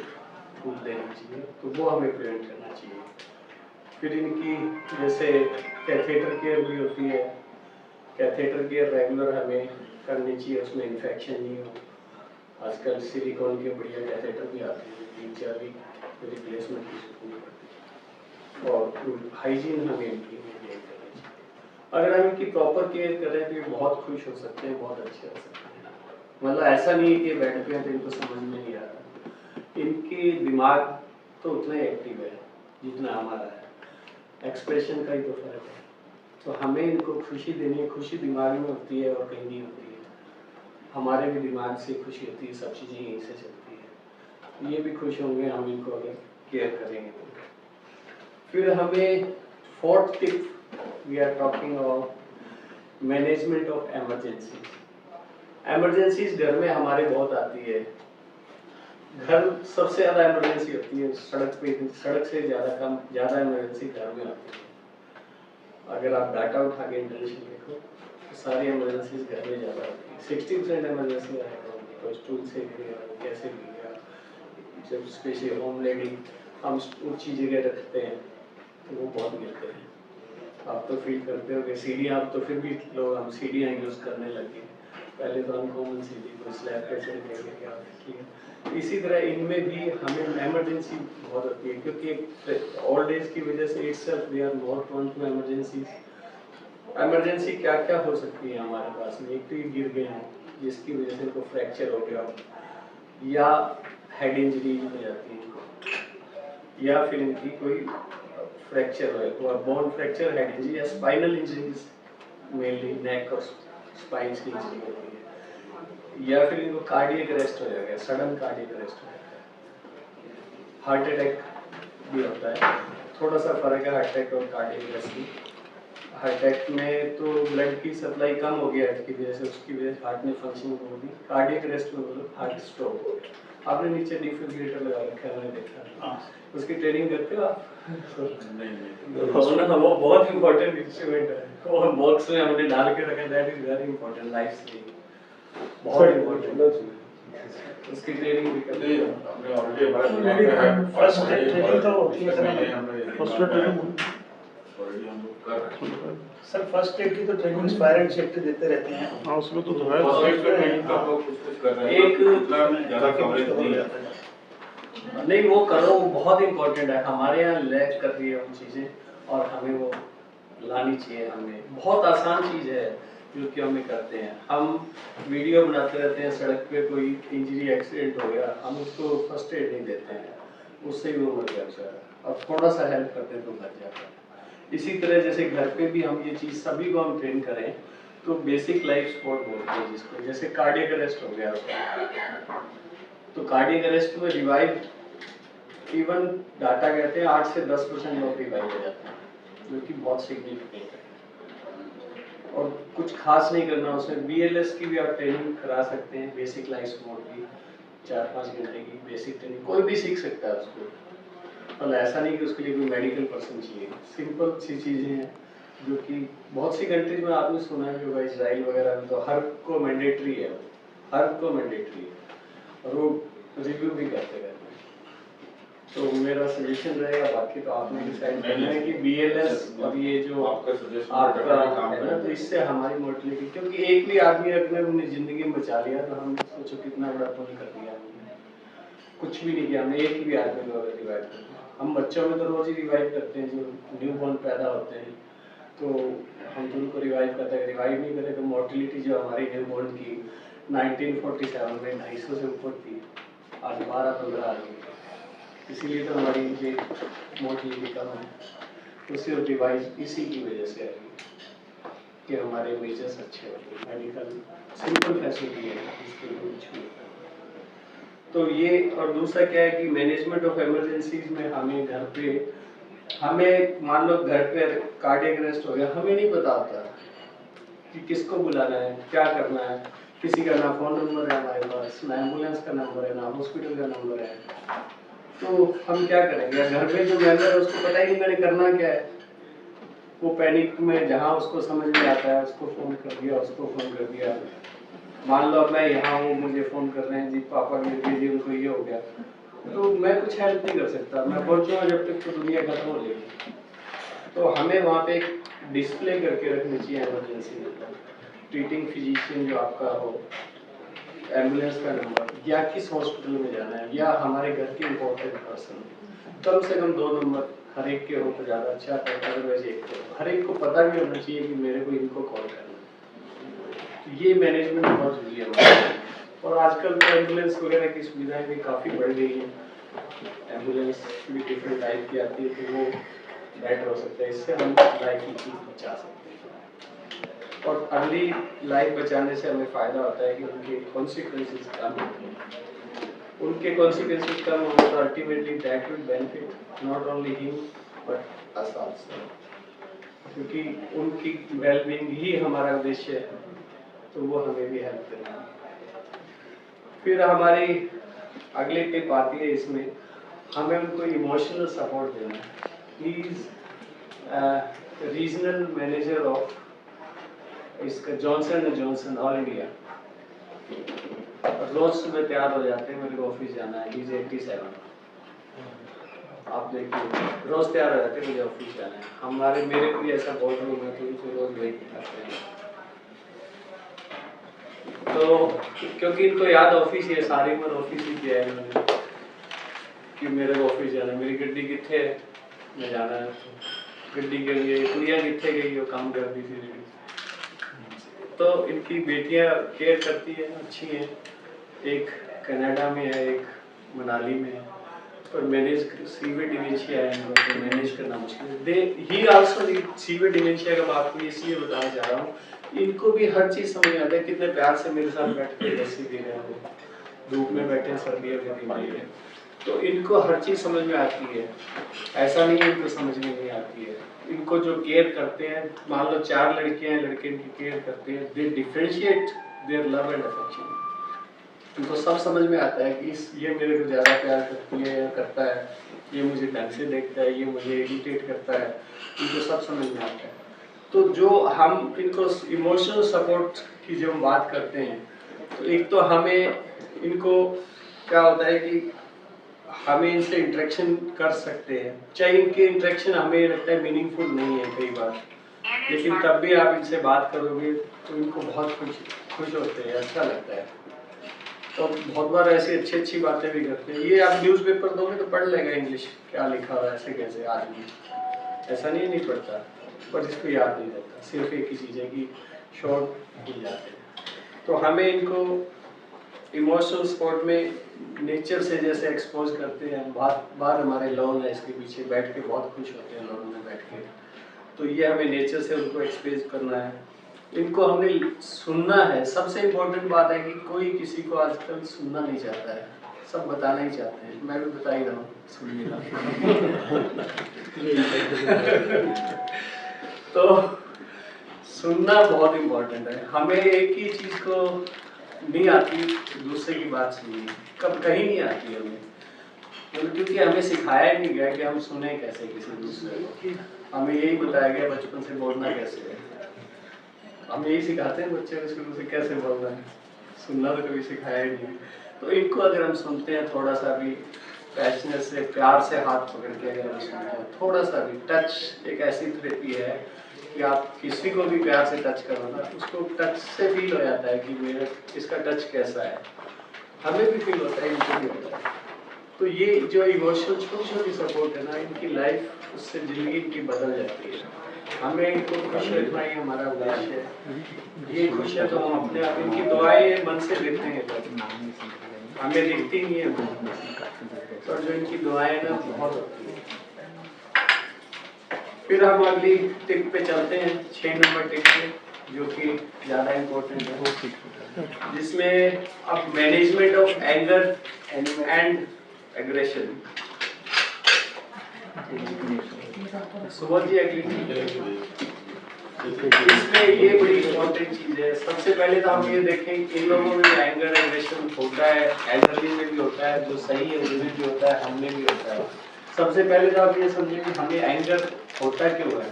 फूड देनी चाहिए, तो वो हमें प्रिवेंट करना चाहिए। फिर इनकी जैसे कैथेटर केयर भी होती है, कैथेटर केयर रेगुलर हमें करनी चाहिए, उसमें इन्फेक्शन नहीं हो। आजकल सिलिकॉन के बढ़िया कैथेटर भी आते हैं, 3-4 वीक रिप्लेसमेंट की जरूरत पड़ती है, और हाइजीन हमें इनकी मेंटेन करनी चाहिए। अगर हम इनकी प्रॉपर केयर करें तो ये बहुत खुश हो सकते हैं, बहुत अच्छे हो सकते हैं। मतलब ऐसा नहीं है कि बैठ पे तो इनको समझ में नहीं आ रहा, इनकी दिमाग तो उतना ही एक्टिव है जितना हमारा है, एक्सप्रेशन का ही तो फर्क है। तो हमें इनको खुशी देनी है, खुशी दिमाग में होती है और कहीं नहीं होती है। हमारे भी दिमाग से खुशी होती है, सब चीज़ें यहीं से चलती है, ये भी खुश होंगे हम इनको अगर केयर करेंगे तो। फिर हमें 4th tip, we are talking of management of emergency. Emergencies घर में हमारे बहुत आती है, घर सबसे ज़्यादा एमरजेंसी होती है सड़क पे, सड़क से ज़्यादा एमरजेंसी घर में होती है। अगर आप डाटा उठा के इंटरनेशनल देखो तो सारी एमरजेंसीज घर में ज़्यादा होती है। 60% एमरजेंसी तो स्टूल से गिर गया, कैसे गिर गया, जब स्पेशली होम लेडी हम ऊंची जगह रखते हैं तो वो बहुत गिरते हैं। आप तो फील करते हो कि सीढ़ियाँ, अब तो फिर भी लोग हम सीढ़ियाँ यूज़ करने लगे, पहले तो अनकॉमन सीढ़ी को स्लैब पे चढ़ के क्या ठीक है। इसी तरह इनमें भी हमें एमरजेंसी बहुत होती है, क्योंकि ओल्ड एज की वजह से itself they are more prone to emergencies. Emergency क्या क्या हो सकती है हमारे पास में, एक तो ये गिर गए हैं जिसकी वजह से इनको फ्रैक्चर हो गया, या हेड इंजरी हो जाती है इनको, या फिर इनकी कोई फ्रैक्चर हो, बोन फ्रैक्चर, हेड इंजरी या स्पाइनल इंजरीज, मेनली नेक और स्पाइन की इंजरी होती है, या फिर इनको कार्डियक अरेस्ट हो जाएगा, सडन कार्डियक अरेस्ट हो जाएगा। हार्ट अटैक भी होता है, थोड़ा सा फर्क है हार्ट अटैक और कार्डियक अरेस्ट में। हार्ट अटैक में तो ब्लड की सप्लाई कम हो गया है, की वजह से उसकी वजह से हार्ट में फंक्शनिंग हो गई। कार्डियक अरेस्ट में मतलब हार्ट स्ट्रोक हो गया। आपने नीचे डिफिब्रिलेटर लगा रखा है, मैंने देखा, उसकी ट्रेनिंग करते हो आप? नहीं, वो बहुत इंपॉर्टेंट इंस्ट्रूमेंट है, वो बॉक्स में हमने डाल के रखा, that is very important, life saving, बहुत इंपॉर्टेंट, उसकी ट्रेनिंग भी करते हैं। हमने ऑलरेडी हमारा फर्स्ट ट्रेनिंग तो होती है सर, फर्स्ट एड की तो ट्रेनिंग फायर एंड सेफ्टी देते रहते हैं। हाँ, उसमें तो है। नहीं, वो करो, वो बहुत इंपॉर्टेंट है, हमारे यहाँ लैक कर रही है वो चीज़ें, और हमें वो लानी चाहिए। हमें बहुत आसान चीज़ है जो कि हमें करते हैं। हम वीडियो बनाते रहते हैं, सड़क पे कोई इंजरी एक्सीडेंट हो गया, हम उसको फर्स्ट एड नहीं देते हैं, उससे ही वो मर गया बेचारा, और थोड़ा सा हेल्प करते हैं तो बच जाता है। इसी तरह जैसे घर पे भी हम ये चीज़ सभी को हम ट्रेन करें, तो बेसिक लाइफ सपोर्ट बोलते हैं जिसको, जैसे कार्डियक अरेस्ट हो गया तो कार्डियक अरेस्ट में रिवाइव, इवन डाटा कहते हैं 8 से 10% लोग रिवाइव हो जाते हैं, जो कि बहुत सिग्निफिकेंट है। और कुछ खास नहीं करना उसमें। BLS की भी आप ट्रेनिंग करा सकते हैं, बेसिक लाइफ सपोर्ट की 4-5 घंटे की बेसिक ट्रेनिंग, कोई भी सीख सकता है उसको। और ऐसा नहीं कि उसके लिए कोई मेडिकल पर्सन चाहिए, सिंपल सी चीज़ें हैं जो कि बहुत सी कंट्रीज में आपने सुना है कि इजराइल वगैरह में तो हर को मैंडेटरी है, हर को मैंडेटरी है और वो रिव्यू भी करते रहते हैं। तो मेरा सजेशन रहेगा, बाकी तो आपने डिसाइड करना है कि BLS और ये जो आपका सजेशन आपका है ना, तो इससे हमारी मोर्टलिटी, क्योंकि एक भी आदमी अपनी जिंदगी में बचा लिया तो हम सोचो कितना बड़ा पुण्य कर दिया हमने। कुछ भी नहीं किया हमने, एक भी आदमी को अगर रिवाइव कर दिया। हम बच्चों में तो रोज ही रिवाइव करते हैं, जो न्यू बॉर्न पैदा होते हैं तो हम तो उनको रिवाइव करते हैं। रिवाइव नहीं करें तो मोर्टलिटी जो हमारी न्यू बॉर्न की 1947 में 250 से ऊपर थी, आज 12-15 आ गई। इसीलिए तो हमारी ये मोर्टलिटी कम है, तो सिर्फ रिवाइव इसी की वजह से आई कि हमारे मेजर्स अच्छे होते हैं, मेडिकल सिंपल फैसिलिटी है इसके लिए कुछ नहीं। तो ये, और दूसरा क्या है कि मैनेजमेंट ऑफ इमरजेंसीज में हमें घर पे, हमें मान लो घर पे कार्डियक अरेस्ट हो गया, हमें नहीं पता होता कि किसको बुलाना है, क्या करना है। किसी का ना फोन नंबर है हमारे पास, ना एम्बुलेंस का नंबर है, ना हॉस्पिटल का नंबर है, तो हम क्या करेंगे। घर में जो मेंबर है उसको पता ही नहीं मैंने करना क्या है, वो पैनिक में जहाँ उसको समझ में आता है उसको फोन कर दिया, उसको फोन कर दिया। मान लो मैं यहाँ हूँ, मुझे फोन कर रहे हैं जी पापा गिर गए जी, उनको ये हो गया, तो मैं कुछ हेल्प नहीं कर सकता, मैं पहुंचूंगा जब तक तो दुनिया खत्म हो जाएगी। तो हमें वहाँ पे एक डिस्प्ले करके रखनी चाहिए इमरजेंसी में, ट्रीटिंग फिजिशियन जो आपका हो, एम्बुलेंस का नंबर, या किस हॉस्पिटल में जाना है, या हमारे घर के इम्पोर्टेंट पर्सन, कम से कम 2 नंबर हर एक के हो तो ज़्यादा अच्छा है, अदरवाइज एक के हो। हर एक को पता भी होना चाहिए कि मेरे को इनको कॉल करना है। ये मैनेजमेंट बहुत जरूरी है हमारे। और आजकल तो एम्बुलेंस वगैरह की सुविधाएं भी काफ़ी बढ़ गई हैं, एम्बुलेंस भी डिफरेंट टाइप की आती है, तो वो बेटर हो सकता है, इससे हम लाइफ की चीज़ बचा सकते हैं। और अगली लाइफ बचाने से हमें फ़ायदा होता है कि उनके कॉन्सिक्वेंसेस कम होते हैं। उनके कॉन्सिक्वेंसेस कम होंगे तो ultimately that will benefit not only him but us also, क्योंकि उनकी वेलबींग ही हमारा उद्देश्य है, तो वो हमें भी हेल्प करेंगे। फिर हमारी अगली टिप आती है इसमें, हमें उनको इमोशनल सपोर्ट देना है। He is regional manager of इसका Johnson and Johnson all India. रोज सुबह तैयार हो जाते हैं, मेरे को ऑफिस जाना है, ही इज 87, आप देखिए रोज तैयार हो जाते हैं, मुझे ऑफिस जाना है। हमारे मेरे को भी ऐसा बहुत लोग हैं तो रोज वेट करते हैं, तो क्योंकि इनको याद ऑफिस ही है, सारी उम्र ऑफिस ही किया है इन्होंने कि मेरे को ऑफिस जाना है, मेरी गड्डी कितने है, मैं जाना है गड्डी के लिए, कुड़िया कितने गई वो काम कर दी थी। तो इनकी बेटियां केयर करती हैं, अच्छी हैं, एक कनाडा में है, एक मनाली में है, पर मैनेज सीवियर डिमेंशिया है इनको, तो मैनेज करना मुश्किल है। They he also need severe dementia का बात को इसलिए बताना चाह रहा हूँ, इनको भी हर चीज़ समझ में आता है। कितने प्यार से मेरे साथ बैठ के लस्सी दे रहे हैं, धूप में बैठे सर्दियों में पी रहे हैं, तो इनको हर चीज़ समझ में आती है। ऐसा नहीं है इनको समझ में नहीं आती है। इनको जो केयर करते हैं, मान लो 4 लड़कियां हैं, लड़के इनकी केयर करते हैं, they differentiate their love and affection. इनको सब समझ में आता है कि ये मेरे को ज़्यादा प्यार करती है या करता है, ये मुझे ढंग से देखता है, ये मुझे इरिटेट करता है, इनको सब समझ में आता है। तो जो हम इनको इमोशनल सपोर्ट की जब हम बात करते हैं, तो एक तो हमें इनको क्या होता है कि हमें इनसे इंटरेक्शन कर सकते हैं, चाहे इनके इंटरेक्शन हमें लगता है मीनिंगफुल नहीं है कई बार, लेकिन तब भी आप इनसे बात करोगे तो इनको बहुत खुश होते हैं, अच्छा लगता है। तो बहुत बार ऐसी अच्छी बातें भी करते हैं। ये आप न्यूज़पेपर दोगे तो पढ़ लेगा इंग्लिश क्या लिखा हुआ है, ऐसे कैसे आदमी, ऐसा नहीं पढ़ता, पर जिसको याद नहीं रहता, सिर्फ एक ही चीज़ है कि शॉर्ट भूल जाते हैं। तो हमें इनको इमोशनल सपोर्ट में नेचर से जैसे एक्सपोज करते हैं, बाहर हमारे लॉन है, इसके पीछे बैठ के बहुत खुश होते हैं लॉन में बैठ के, तो ये हमें नेचर से उनको एक्सप्रेस करना है। इनको हमने सुनना है। सबसे इम्पोर्टेंट बात है कि कोई किसी को आजकल सुनना नहीं चाहता है, सब बताना ही चाहते हैं। मैं भी बता ही रहा हूँ, सुनिएगा। तो सुनना बहुत इम्पोर्टेंट है। हमें एक ही चीज़ को नहीं आती, दूसरे की बात सुननी कब कहीं नहीं आती हमें, क्योंकि हमें सिखाया ही नहीं गया कि हम सुने कैसे किसी दूसरे को। हमें यही बताया गया बचपन से बोलना कैसे है, हम यही सिखाते हैं बच्चे को शुरू से कैसे बोलना है, सुनना तो कभी सिखाया ही नहीं। तो इनको अगर हम सुनते हैं थोड़ा सा भी पैशनेट से, प्यार से हाथ पकड़ के अगर हम सुनते हैं, थोड़ा सा भी टच एक ऐसी थेरेपी है कि आप किसी को भी प्यार से टच करो ना, उसको टच से फील हो जाता है कि मेरा इसका टच कैसा है, हमें भी फील होता है, इनको भी होता है। तो ये जो इमोशनल छोटी छोटी सपोर्ट है ना, इनकी लाइफ उससे ज़िंदगी इनकी बदल जाती है। हमें इनको खुश रखना ही हमारा उद्देश्य है। ये खुश है तो हम अपने आप इनकी दुआएं मन से देते हैं, हमें दिखती नहीं है पर जो इनकी दुआएं ना बहुत होती है। फिर हम अगली टिप पे चलते हैं, 6 नंबर टिप पे, जो कि ज़्यादा इम्पोर्टेंट है, जिसमें अब management of anger and aggression. सुबह जी अगली इसमें ये बड़ी इम्पोर्टेंट चीज़ है। सबसे पहले तो हम ये देखें कि इन लोगों में भी एंगर एग्रेशन होता है, एल्डरली में भी होता है, जो सही है उनमें भी होता है, हमें भी होता है। सबसे पहले तो आप ये समझें कि हमें एंगर होता क्यों है।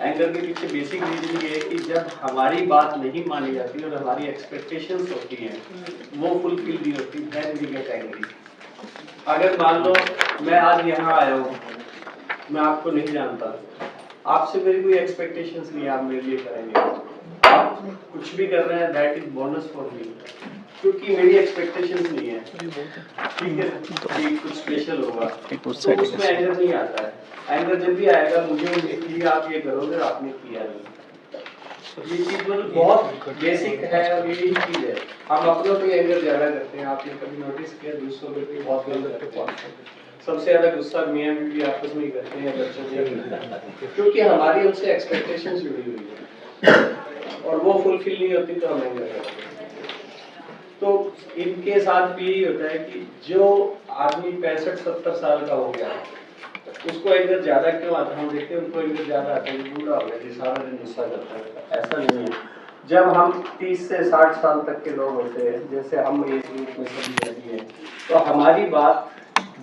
एंगर के पीछे बेसिक रीजन ये है कि जब हमारी बात नहीं मानी जाती और हमारी एक्सपेक्टेशंस होती हैं वो फुलफिल नहीं होती, देन वी गेट एंग्री। अगर मान लो मैं आज यहाँ आया हूँ, मैं आपको नहीं जानता, आपसे मेरी कोई एक्सपेक्टेशंस नहीं है आप मेरे लिए करेंगे, आप कुछ भी कर रहे हैं that is bonus for me, क्योंकि मेरी एक्सपेक्टेशंस नहीं है, ठीक है, कि कुछ स्पेशल होगा, तो उसमें एंगर नहीं आता है। एंगर जब भी आएगा मुझे इसलिए आप ये करोगे, आपने किया नहीं। ये चीज मतलब बहुत बेसिक है और यही चीज है। हम अपनों पे एंगर ज्यादा करते हैं, आपने कभी नोटिस किया, दूसरों पे भी बहुत गलत करते हैं। सबसे ज्यादा गुस्सा मियां बीवी आपस में ही करते हैं, बच्चों से, क्योंकि हमारी उनसे एक्सपेक्टेशंस जुड़ी हुई है और वो फुलफिल नहीं होती तो हम एंगर करते हैं। तो इनके साथ भी यही होता है कि जो आदमी 65-70 साल का हो गया उसको एंगर ज्यादा क्यों आता है, हम देखते हैं उनको एंगर ज्यादा आता है, बूढ़ा हो गया, सारा दिन गुस्सा करता है। ऐसा नहीं है। जब हम 30 से 60 साल तक के लोग होते हैं, जैसे हम एज ग्रुप में सभी रहती हैं, तो हमारी बात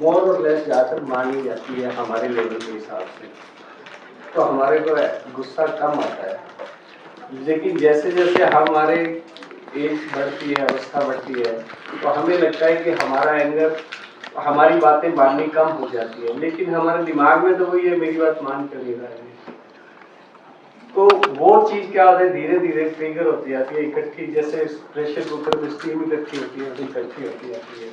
मोर और लेस ज़्यादातर मानी जाती है हमारे लेवल के हिसाब से, तो हमारे को गुस्सा कम आता है। लेकिन जैसे जैसे हमारे एज बढ़ती है, अवस्था बढ़ती है, तो हमें लगता है कि हमारा एंगर, हमारी बातें माननी कम हो जाती है, लेकिन हमारे दिमाग में तो वही है, मेरी बात मान कर नहीं रहा है। तो वो चीज़ क्या होता है, धीरे धीरे ट्रिगर होती जाती है, इकट्ठी, जैसे प्रेशर कुकर में स्टीम इकट्ठी होती है, इकट्ठी होती जाती है।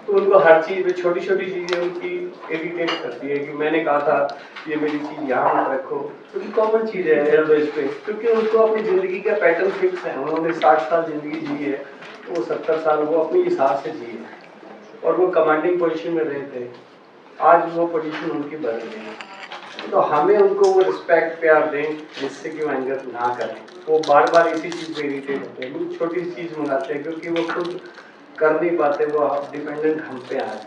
तो उनको हर चीज़ में छोटी छोटी चीज़ें उनकी इरिटेट करती है कि मैंने कहा था ये मेरी चीज़ यहाँ मत रखो, क्योंकि कॉमन चीज़ है एयरवेज पे, क्योंकि उनको अपनी ज़िंदगी का पैटर्न फिक्स है। उन्होंने 60 साल ज़िंदगी जी है, तो वो 70 साल वो अपने हिसाब से जिए और वो कमांडिंग पोजीशन में रहे थे। आज वो पोजीशन उनकी बदल गई है, तो हमें उनको वो रिस्पेक्ट प्यार दें जिससे कि वो एंगर ना करें। वो बार बार इसी चीज़ पे इरिटेट होते हैं, कुछ छोटी सी चीज़ मंगाते हैं क्योंकि वो खुद कर नहीं पाते, वो डिपेंडेंट हम पे आए।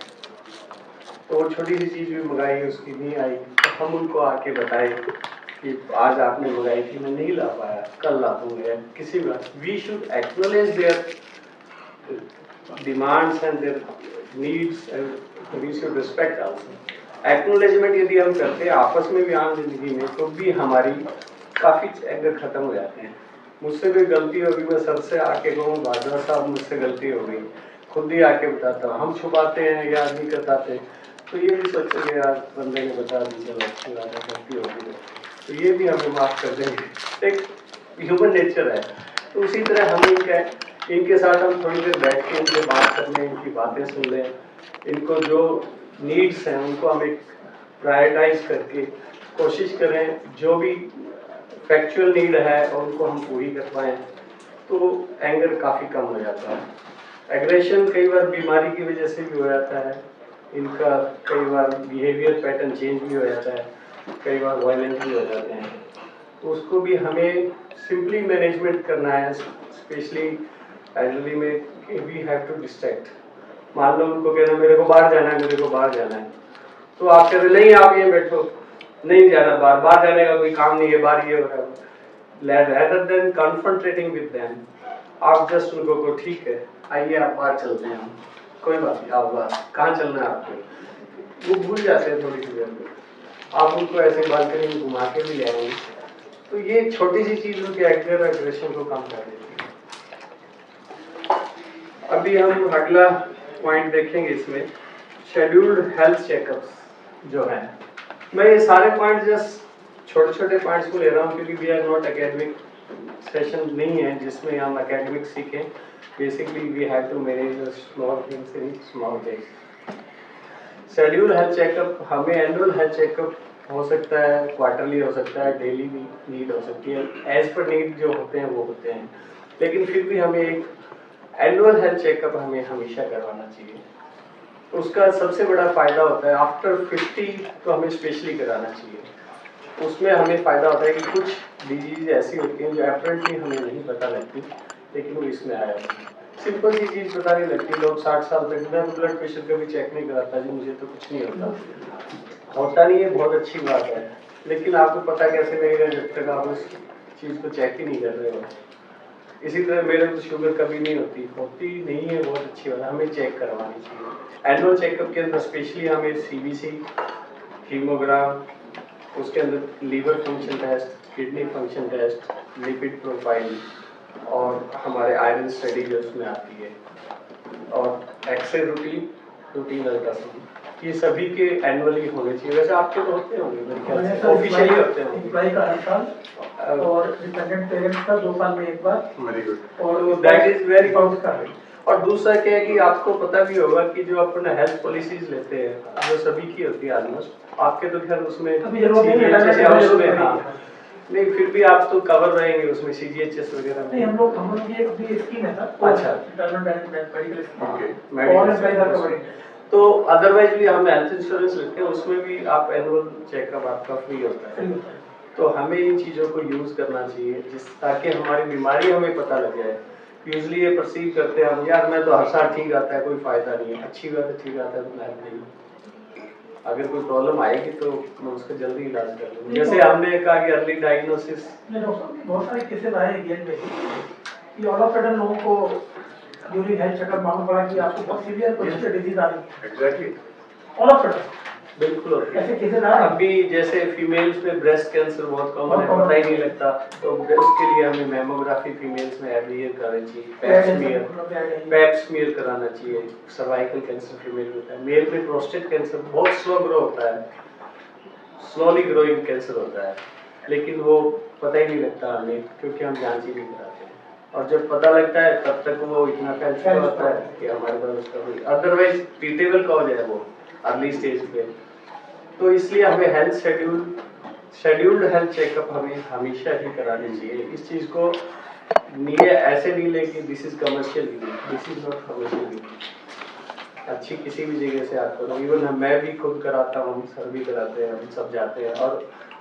तो वो छोटी सी चीज़ भी मंगाई, उसकी नहीं आई, तो हम उनको आके बताए कि आज आपने मंगाई थी, मैं नहीं ला पाया, कल ला दूंगा। किसी बात we should acknowledge their demands and their needs and we should respect also. Acknowledgement यदि हम करते हैं आपस में भी आम जिंदगी में, तो भी हमारी काफ़ी एंगर खत्म हो जाते हैं। मुझसे भी गलती होगी, मैं सर से आके कहूँ बाजवा साहब मुझसे गलती हो गई, खुद ही आके बताता हूँ। हम छुपाते हैं या नहीं बताते, तो ये भी सोचेंगे यार बंदे ने बता दी, चलो अच्छी बात है, गलती हो गई, तो ये भी हमें माफ़ कर देंगे। एक ह्यूमन नेचर है। तो उसी तरह हम इनके साथ हम थोड़ी देर बैठ के इनसे बात कर लें, इनकी बातें सुन लें, इनको जो नीड्स हैं उनको हम एक प्रायोरिटाइज करके कोशिश करें, जो भी फैक्चुअल नीड है और उनको हम पूरी कर पाएँ, तो एंगर काफ़ी कम हो जाता है। एग्रेशन कई बार बीमारी की वजह से भी हो जाता है, इनका कई बार बिहेवियर पैटर्न चेंज भी हो जाता है, कई बार वायलेंट भी हो जाते हैं, तो उसको भी हमें सिंपली मैनेजमेंट करना है। स्पेशली एल्डरली में वी हैव टू डिस्ट्रैक्ट। मान लो उनको कहना मेरे को बाहर जाना है, मेरे को बाहर जाना है, तो आप कहते नहीं आप ये बैठो, नहीं जाना बाहर, बाहर जाने का कोई काम नहीं है, बाहर ये हो रहा है, rather than confronting with them, आप जस्ट उनको को ठीक है आइए आप बाहर चलते हैं, हम कोई बात नहीं, आप बाहर कहाँ चलना है आपको, वो भूल जाते हैं थोड़ी सी देर में। आप उनको ऐसे बालकनी में घुमा के भी ले आएंगे तो ये छोटी सी चीज उनके एग्रेशन को कम कर देती है। अभी हम अगला पॉइंट देखेंगे इसमें, शेड्यूल्ड हेल्थ चेकअप्स जो है। मैं ये सारे पॉइंट जस्ट छोटे छोटे पॉइंट्स को ले रहा हूँ क्योंकि we are not academic session नहीं है जिसमें हम एकेडमिक सीखें। Basically we have to manage small things in small days. Scheduled health checkup, हमें एनुअल हेल्थ चेकअप हो सकता है, क्वार्टरली हो सकता है, डेली भी नीड हो सकती है, एज पर नीड जो होते हैं वो होते हैं, लेकिन फिर भी हमें एक एनुअल हेल्थ चेकअप हमें हमेशा करवाना चाहिए। उसका सबसे बड़ा फायदा होता है आफ्टर 50 तो हमें स्पेशली कराना चाहिए। उसमें हमें फायदा होता है कि कुछ डिजीज ऐसी होती हैं जो एपरेंटली हमें नहीं पता लगती लेकिन वो इसमें आया होता है। सिंपल सी चीज पता नहीं लगती, लोग 60 साल तक मैं ब्लड प्रेशर कभी चेक नहीं कराता जी, मुझे तो कुछ नहीं होता नहीं है, बहुत अच्छी बात है, लेकिन आपको पता कैसे लगेगा जब तक आप उस चीज को चेक ही नहीं कर रहे हो। इसी तरह मेरे को शुगर कभी नहीं होती नहीं है, बहुत अच्छी बात है, हमें चेक करवानी चाहिए। एनुअल चेकअप के अंदर स्पेशली हमें सीबीसी, हीमोग्राम, उसके अंदर liver function test, kidney function test, lipid profile और हमारे आयरन स्टडी जो उसमें आती है, और एक्सरे रूटीन अल्ट्रासाउंड, ये सभी के एनुअली होने चाहिए। वैसे आपके तो होते होंगे मेरे ख्याल से, ऑफिशियली होते होंगे। एम्प्लॉय का हर साल और डिपेंडेंट पेरेंट्स का 2 साल में एक बार। Very good. और दैट इज वेरी गुड। और दूसरा क्या है कि आपको पता भी होगा कि जो अपन हेल्थ पॉलिसीज लेते हैं जो सभी की होती है ऑलमोस्ट, आपके तो खैर उसमें नहीं फिर भी आप तो कवर रहेंगे उसमें सीजीएचएस वगैरह में। नहीं हम लोग की एक स्कीम है सर। अच्छा, मेडिकल स्कीम और एम्प्लॉय तो अदरवाइज भी हम हेल्थ इंश्योरेंस लेते हैं, उसमें भी आप एनुअल चेकअप आपका फ्री होता है। तो हमें इन चीज़ों को यूज़ करना चाहिए ताकि हमारी बीमारी हमें पता लग जाए। यूजली ये परसीव करते हैं हम, यार मैं तो हर साल ठीक आता है, कोई फायदा नहीं है, अच्छी बात है ठीक आता है तो मैं नहीं, अगर कोई प्रॉब्लम आएगी तो मैं उसका जल्दी इलाज कर लूँ। जैसे हमने कहा कि अर्ली डायग्नोसिस, बहुत सारे केसेस आए गेट में कि ऑल ऑफ सडन लोगों को ड्यूरिंग हेल्थ चेकअप मालूम पड़ा कि आपको बहुत सीवियर कोई डिजीज आ रही है। एग्जैक्टली, ऑल ऑफ सडन बिल्कुल ऐसे केसेस आ रहे हैं। अभी जैसे फीमेल्स में ब्रेस्ट कैंसर बहुत कॉमन है, पता ही नहीं लगता, तो उसके लिए हमें मैमोग्राफी फीमेल्स में एवरी ईयर करानी चाहिए, पैप स्मीयर कराना चाहिए। सर्वाइकल कैंसर फीमेल में होता है, मेल में प्रोस्टेट कैंसर बहुत स्लो ग्रो होता है, स्लोली ग्रोइंग कैंसर होता है, लेकिन वो पता ही नहीं लगता हमें क्योंकि हम जांच ही नहीं कराते हैं, और जब पता लगता है तब तक वो इतना फैल चुका होता है कि हमारे पास उसका कोई अदरवाइज ट्रीटेबल कॉज है वो अर्ली स्टेज पे। तो इसलिए हमें हेल्थ शेड्यूल्ड हेल्थ चेकअप हमें हमेशा ही करानी चाहिए। इस चीज को नहीं ऐसे नहीं ले कि this is commercial, this is not commercial. अच्छी किसी भी जगह से आप करो, इवन मैं भी खुद कराता हूँ, हम सर भी कराते हैं, हम सब जाते हैं, और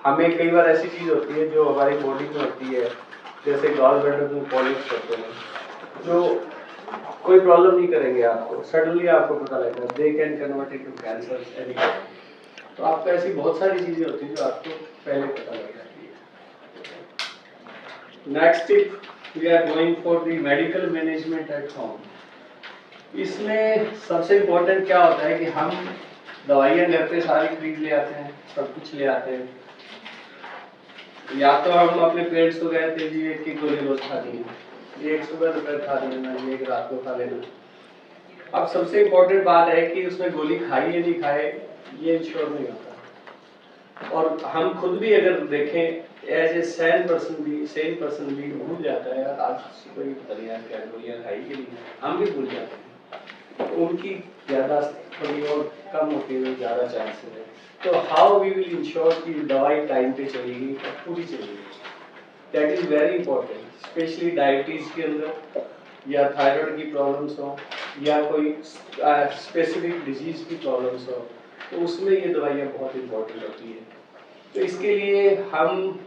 हमें कई बार ऐसी चीज होती है जो हमारी बॉडी में होती है, जैसे गॉल ब्लैडर में पॉलिप्स होते हैं जो कोई प्रॉब्लम नहीं करेंगे आपको, सडनली आपको पता लगेगा they can convert into cancer any time. तो आपको ऐसी बहुत सारी चीजें होती हैं जो आपको पहले पता लग जाती है। Next tip, we are going for the medical management at home. इसमें सबसे इम्पोर्टेंट क्या होता है कि हम दवाइयाँ घर पे सारी खरीद ले आते हैं, सब कुछ ले आते हैं, या तो हम अपने पेरेंट्स को कहते हैं जी एक की गोली रोज खानी है, एक सुबह दोपहर खा लेना, एक रात को खा लेना। अब सबसे इम्पोर्टेंट बात है कि उसमें गोली खाई या नहीं खाए ये इंश्योर नहीं होता, और हम खुद भी अगर देखें एज ए सेन पर्सन भी भूल जाता है, यार आज सुबह ही पता नहीं यार क्या गोलियाँ खाई कि नहीं, हम भी भूल जाते हैं, उनकी याददाश्त थोड़ी और कम होती है, ज़्यादा चांसेस है। तो हाउ वी विल इंश्योर कि दवाई टाइम पे चलेगी और पूरी चलेगी, that is very important, specially diabetes के अंदर या थायराइड की प्रॉब्लम्स हो या कोई स्पेसिफिक डिजीज की प्रॉब्लम्स हो, तो उसमें ये दवाइयाँ बहुत इंपॉर्टेंट होती है। तो इसके लिए हम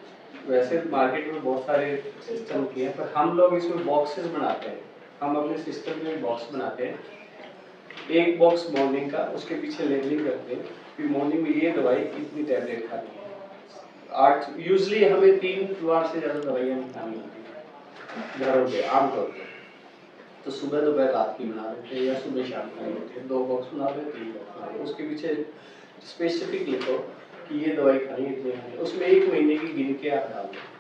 वैसे मार्केट में बहुत सारे सिस्टम किए हैं, पर हम लोग इसमें बॉक्सेस बनाते हैं, हम अपने सिस्टम में बॉक्स बनाते हैं, एक बॉक्स मॉर्निंग का, उसके पीछे लेबलिंग करते हैं कि मॉर्निंग में ये दवाई इतनी टैबलेट खानी है, 8 यूजली हमें 3 बार से ज़्यादा दवाइयाँ नहीं खानी होती हैं घरों पे आमतौर पर। तो सुबह दोपहर रात की बना लेते हैं या सुबह शाम खानी होती है, 2 बॉक्स बना लेते हैं, 3 बॉक्स बना लेते हैं। उसके पीछे स्पेसिफिक लिखो कि ये दवाई खानी है, इतनी खानी है, उसमें 1 महीने की गिन के आप डाल दो।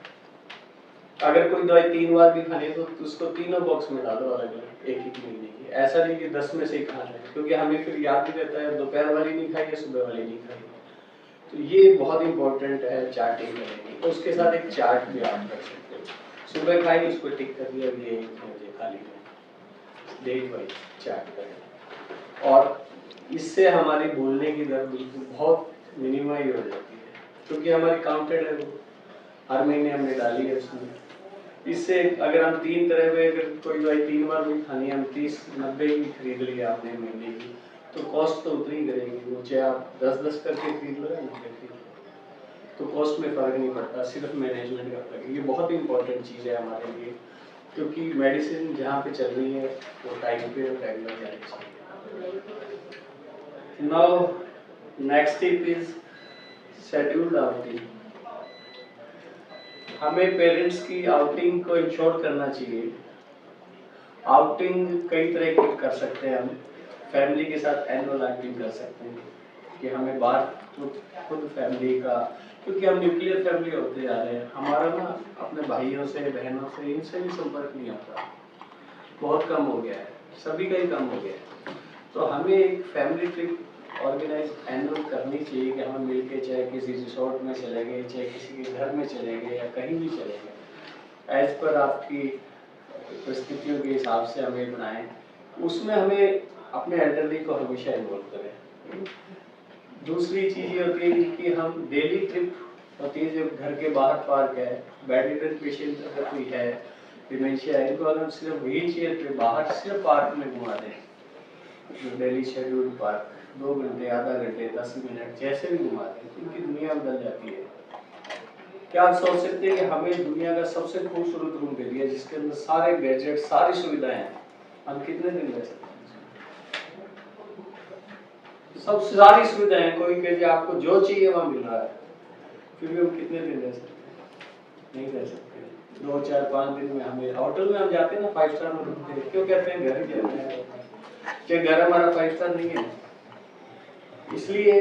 अगर कोई दवाई 3 बार भी खानी है तो उसको तीनों बॉक्स में डालो अलग-अलग 1-1 महीने की। ऐसा नहीं कि 10 में से ही खाना है, क्योंकि हमें फिर याद नहीं रहता है दोपहर वाली नहीं खाई या सुबह वाली नहीं खाई। तो ये बहुत इंपॉर्टेंट है चार्टिंग करने की। उसके साथ एक चार्ट भी आप कर सकते हो। सुबह खाई उसको टिक कर दिया, ये मुझे खाली है, डेट वाइज चार्ट करें। और इससे हमारी भूलने की दर बिल्कुल बहुत मिनिमाइज हो जाती है, क्योंकि हमारी काउंटेड है वो, हर महीने हमने डाली है उसमें। इससे अगर हम 3 तरह में अगर कोई दवाई 3 बार भी खानी है, हम 30-90 की खरीद लिया आपने महीने की, तो कॉस्ट तो उतनी ही करेगी वो, चाहे आप 10-10 करके खरीद लो या 90 खरीद लो, तो कॉस्ट में फ़र्क नहीं पड़ता, सिर्फ मैनेजमेंट का फ़र्क है। ये बहुत इंपॉर्टेंट चीज़ है हमारे लिए, क्योंकि मेडिसिन जहाँ पे चल रही है वो टाइम पे और रेगुलर जानी चाहिए। Now next tip is scheduled outing. हमें पेरेंट्स की आउटिंग को इंश्योर करना चाहिए। आउटिंग कई तरह की कर सकते हैं हम। फैमिली के साथ एनुअल आउटिंग कर सकते हैं कि हमें बाहर खुद फैमिली का, क्योंकि हम न्यूक्लियर फैमिली होते जा रहे हैं, हमारा ना अपने भाइयों से बहनों से इनसे भी संपर्क नहीं होता, बहुत कम हो गया है, सभी का ही कम हो गया है। तो हमें एक फैमिली ट्रिप ऑर्गेनाइज एनुअल करनी चाहिए कि हम मिलके चाहे किसी रिसोर्ट में चले गए, चाहे किसी के घर में चले गए या कहीं भी चले गए, एज पर आपकी परिस्थितियों के हिसाब से हमें बनाएं। उसमें हमें अपने एल्डरली को हमेशा इन्वॉल्व करें। दूसरी चीज़ ये होती है कि हम डेली ट्रिप होती है, जब घर के बाहर पार्क है, बेडरिडन पेशेंट अगर कोई है, डिमेंशिया है, इनको अगर हम सिर्फ व्हील चेयर पे बाहर सिर्फ पार्क में घुमा दें, डेली शेड्यूल्ड पार्क 2 घंटे, आधा घंटे, 10 मिनट, जैसे भी घुमा दें, उनकी दुनिया बदल जाती है। क्या आप सोच सकते हैं कि हमें दुनिया का सबसे खूबसूरत रूम दे दिया जिसके अंदर सारे गैजेट, सारी सुविधाएं हैं, हम कितने दिन रह सकते हैं? सब सारी सुविधाएं, कोई कहे आपको जो चाहिए वहां मिल रहा है, फिर भी हम कितने दिन रह सकते हैं? नहीं रह सकते। 2, 4, 5 दिन में हमें होटल में हम जाते हैं ना 5 स्टार में रुकते हैं, क्यों कहते हैं घर ही जाते हैं, कि घर हमारा 5 स्टार नहीं है, इसलिए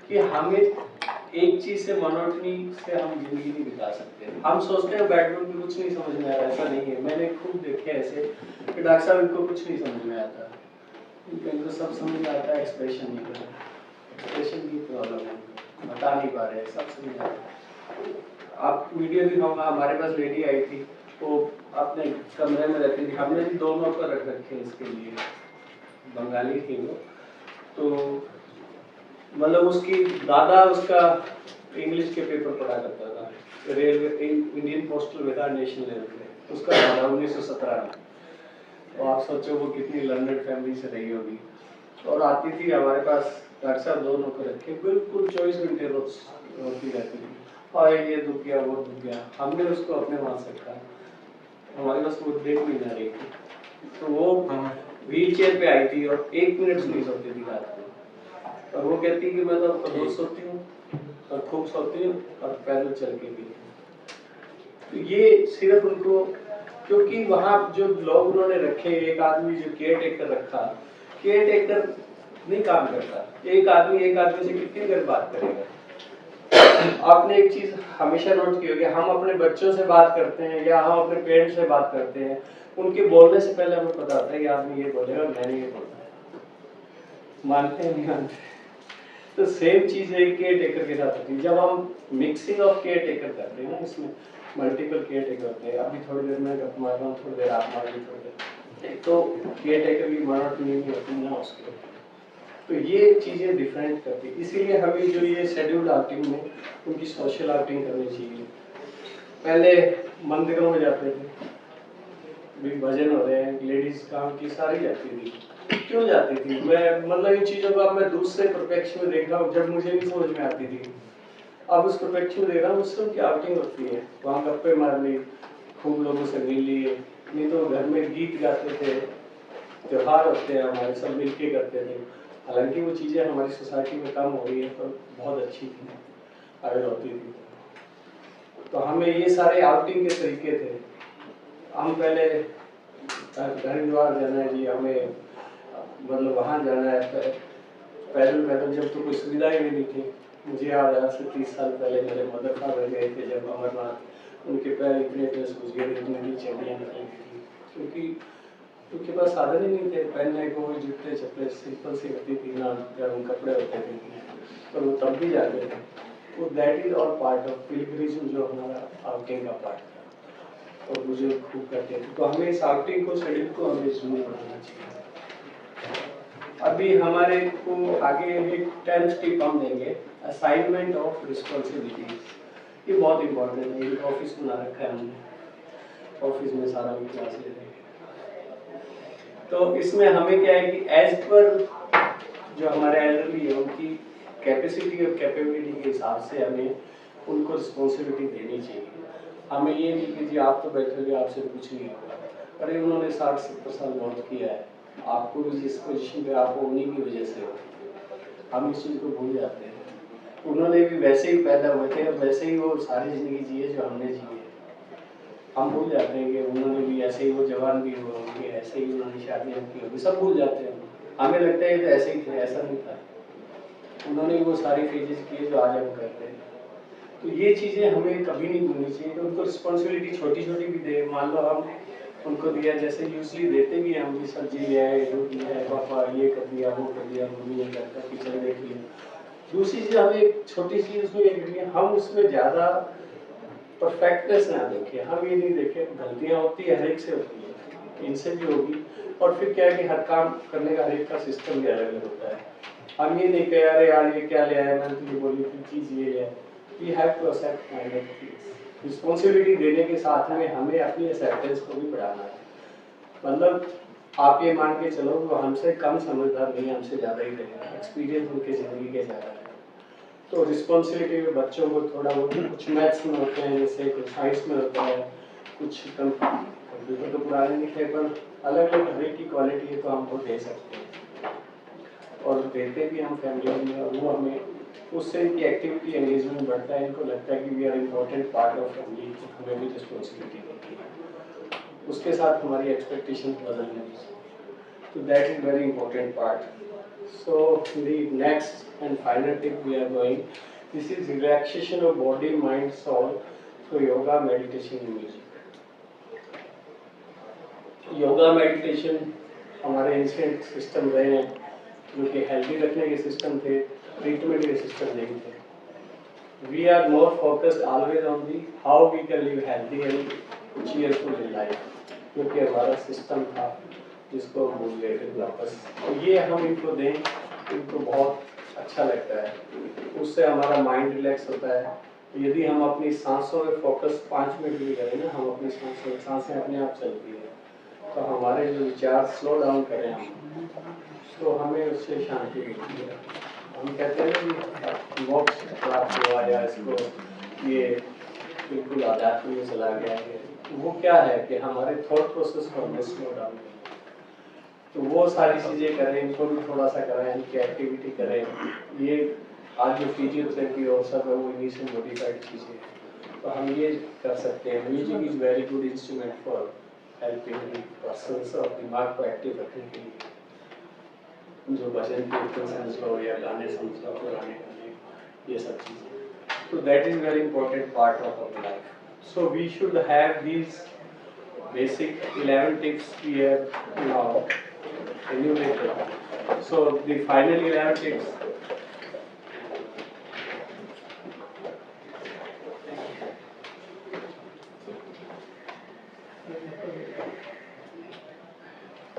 कि हमें एक चीज से मोनोटनी से हम जिंदगी नहीं बिता सकते। हम सोचते हैं बेडरूम में कुछ नहीं समझ में आ रहा, ऐसा नहीं है। मैंने खूब देखे ऐसे कि डॉक्टर साहब इनको कुछ नहीं समझ में आता, इनको सब समझ में आता है, एक्सप्रेशन नहीं कर रहे, एक्सप्रेशन की प्रॉब्लम है, बता नहीं पा रहे, सब समझ आ रहा है। आप वीडियो भी होगा, हमारे पास लेडी आई थी, वो अपने कमरे में रहती थी, हमने भी 2 नौकर रख रखे इसके लिए, बंगाली थी वो, तो मतलब उसकी दादा उसका इंग्लिश के पेपर पढ़ा करता था, रेलवे इंडियन पोस्टल विभाग नेशनल लेवल पे, उसका दादा 1917 में। तो आप सोचो वो कितनी लर्नड फैमिली से रही होगी। और आती थी हमारे पास, डॉक्टर साहब 2 नौकर रखे, बिल्कुल 24 घंटे रोती रहती थी, और ये दुख गया वो दुख गया। हमने उसको अपने वहाँ से रखा, हमारे पास वो देख भी ना रही थी, तो वो व्हील चेयर पे आई थी और 1 मिनट नहीं सोती थी रात को, और वो कहती कि मैं तो रोज सोती हूँ और खूब सोती हूँ और पैदल चल के भी। तो ये सिर्फ उनको, क्योंकि वहाँ जो लोग उन्होंने रखे, एक आदमी जो केयर टेकर रखा, केयर टेकर नहीं काम करता, एक आदमी से कितनी देर बात करेगा। आपने एक चीज हमेशा नोट की होगी, हम अपने बच्चों से बात करते हैं या हम अपने पेरेंट्स से बात करते हैं, उनके बोलने से पहले हमें पता होता है कि आदमी ये बोलेगा, मैंने ये बोलना है, मानते हैं नहीं मानते। तो सेम चीज है केयर टेकर के साथ होती है। जब हम मिक्सिंग ऑफ केयर टेकर करते हैं ना, इसमें मल्टीपल केयर टेकर होते हैं, अभी थोड़ी देर में गप मार रहा हूँ, थोड़ी देर आप मार रही, थोड़ी देर, तो केयर टेकर की मोनोटनी नहीं होती ना उसके। तो ये चीजें डिफरेंट करती है, इसीलिए हमें जो ये शेड्यूल्ड आउटिंग में उनकी सोशल आउटिंग करनी चाहिए। पहले मंदिरों में जाते थे, भी भजन हो रहे हैं, लेडीज काम की सारी जाती थी, क्यों जाती थी? मैं मतलब इन चीजों को अब मैं दूसरे परस्पेक्टिव में देख रहा हूँ, जब मुझे नहीं समझ में आती थी, अब उस परस्पेक्टिव में देख रहा हूँ, उससे उनकी आउटिंग होती है, वहाँ गप्पे मार ली, खूब लोगों से मिल लिए, नहीं तो घर में गीत गाते थे, त्योहार होते हैं हमारे, सब मिलके करते थे। हालांकि वो चीज़ें हमारी सोसाइटी में कम हो रही है, पर बहुत अच्छी थी, अगर होती थी। तो हमें ये सारे आउटिंग के तरीके थे। हम पहले हरिद्वार जाना है जी, हमें मतलब वहाँ जाना है पैदल पैदल, जब तो कोई सुविधा ही नहीं थी। मुझे याद है आज से 30 साल पहले मेरे मदर फादर गए थे जब अमरनाथ, उनके पैर इतने इतने सूज गए थे, इतनी चलियाँ निकली थी, क्योंकि उनके पास साधन ही नहीं थे पहनने को, जूते चप्पल सिंपल सी होती थी ना, गर्म कपड़े होते थे, पर वो तब भी जाते थे। तो that is all part of pilgrimage, जो हमारा आउटिंग का पार्ट था, और मुझे खूब करते थे। तो हमें इस आउटिंग को, शेड्यूल को हमें जरूर बनाना चाहिए। अभी हमारे को आगे एक 10th टिप हम देंगे, असाइनमेंट ऑफ रिस्पॉन्सिबिलिटीज। ये बहुत इंपॉर्टेंट है। एक ऑफिस बना रखा है हमने, ऑफिस में सारा भी क्लास ले रहे हैं। तो इसमें हमें क्या है कि एज पर जो हमारे एल्डरली है उनकी कैपेसिटी और कैपेबिलिटी के हिसाब से हमें उनको रिस्पॉन्सिबिलिटी देनी चाहिए। हमें ये नहीं कि जी आप तो बैठोगे आपसे कुछ नहीं होगा, अरे उन्होंने 60-70 साल बहुत किया है, आपको भी जिस पोजीशन पे आप उन्हीं की वजह से हो। हम इस चीज़ को भूल जाते हैं। उन्होंने भी वैसे ही पैदा हुए थे और वैसे ही वो सारी ज़िंदगी जिए जो हमने जी है। हम भूल जाते हैं कि उन्होंने भी ऐसे ही, वो जवान भी हुए होंगे, ऐसे ही उन्होंने शादियाँ की होंगी, सब भूल जाते हैं। हमें लगता है तो ऐसे ही थे, ऐसा नहीं था। उन्होंने वो सारी फेजेस किए जो आज हम करते हैं। तो ये चीज़ें हमें कभी नहीं भूलनी चाहिए। तो उनको रिस्पॉन्सिबिलिटी छोटी छोटी भी दे, मान लो हम उनको दिया, जैसे यूजली देते भी हैं हम, सब्जी ले आए, दूध ले आए, पापा ये कर दिया, वो कर दिया, मम्मी ने घर का किचन देख लिया। दूसरी चीज़ हमें एक छोटी चीज़ उसमें ये करनी है, हम उसमें ज़्यादा परफेक्टनेस ना देखें। हम ये नहीं देखें, गलतियाँ होती है, हर एक से होती है, इनसे भी होगी। और फिर क्या है कि हर काम करने का हर एक का सिस्टम भी अलग अलग होता है। हम ये नहीं कह अरे यार ये क्या ले आया, मैंने तुझे बोली थी चीज़ ये ले आया। We have to accept kind of things. Responsibility देने के साथ में हमें अपनी एक्सेप्टेंस को भी बढ़ाना है। मतलब आप ये मान के चलो वो हमसे कम समझदार नहीं, हमसे ज़्यादा ही रहेगा, एक्सपीरियंस उनके ज़िंदगी के ज़्यादा है। तो रिस्पॉन्सिबिलिटी में बच्चों को थोड़ा बहुत, कुछ मैथ्स में होते हैं, जैसे कुछ साइंस में होता है, कुछ कंप्यूटर तो पुराने नहीं थे, पर अलग अलग हर एक की क्वालिटी है तो हम वो दे सकते हैं और देते भी हम फैमिली में। और वो हमें उससे इनकी एक्टिविटी एंगेजमेंट बढ़ता है, इनको लगता है कि we are important part of family, हमें भी रिस्पॉन्सिबिलिटी होती है, उसके साथ हमारी एक्सपेक्टेशन बदलने की। तो that is very important part. So the next and final tip we are going, this is relaxation of body, mind, soul through yoga, meditation and music. Yoga meditation हमारे एंशिएंट सिस्टम रहे हैं जो कि हेल्दी रखने के सिस्टम थे, treatment के system नहीं थे। We are more focused always on the how we can live healthy and cheerful in life, क्योंकि हमारा सिस्टम था जिसको भूल गए थे वापस। तो ये हम इनको दें, इनको बहुत अच्छा लगता है, उससे हमारा माइंड रिलैक्स होता है। यदि हम अपनी सांसों में फोकस 5 मिनट भी करें ना, हम अपनी सांसें अपने आप चलती है, तो हमारे जो विचार स्लो डाउन करें हम, तो हमें उससे शांति मिलती है। हम कहते हैं कि मोक्ष प्राप्त हुआ या इसको ये बिल्कुल आध्यात्म में चला गया है, वो क्या है कि हमारे थॉट प्रोसेस को हमने स्लो डाउन किया। तो वो सारी चीज़ें करें, इनको भी थोड़ा सा कराएं, इनकी एक्टिविटी करें। ये आज जो फिजियोथेरेपी और सब है वो इन्हीं से मॉडिफाइड चीज़ें हैं, तो हम ये कर सकते हैं। Music is very good instrument for helping persons, और दिमाग को एक्टिव रखने के लिए जो भजन कीर्तन समझ लो या गाने समझ लो, पुराने गाने, ये सब चीज़ें। तो that is very important part of our life. So we should have these basic 11 tips we have now enumerated. So the final 11 tips.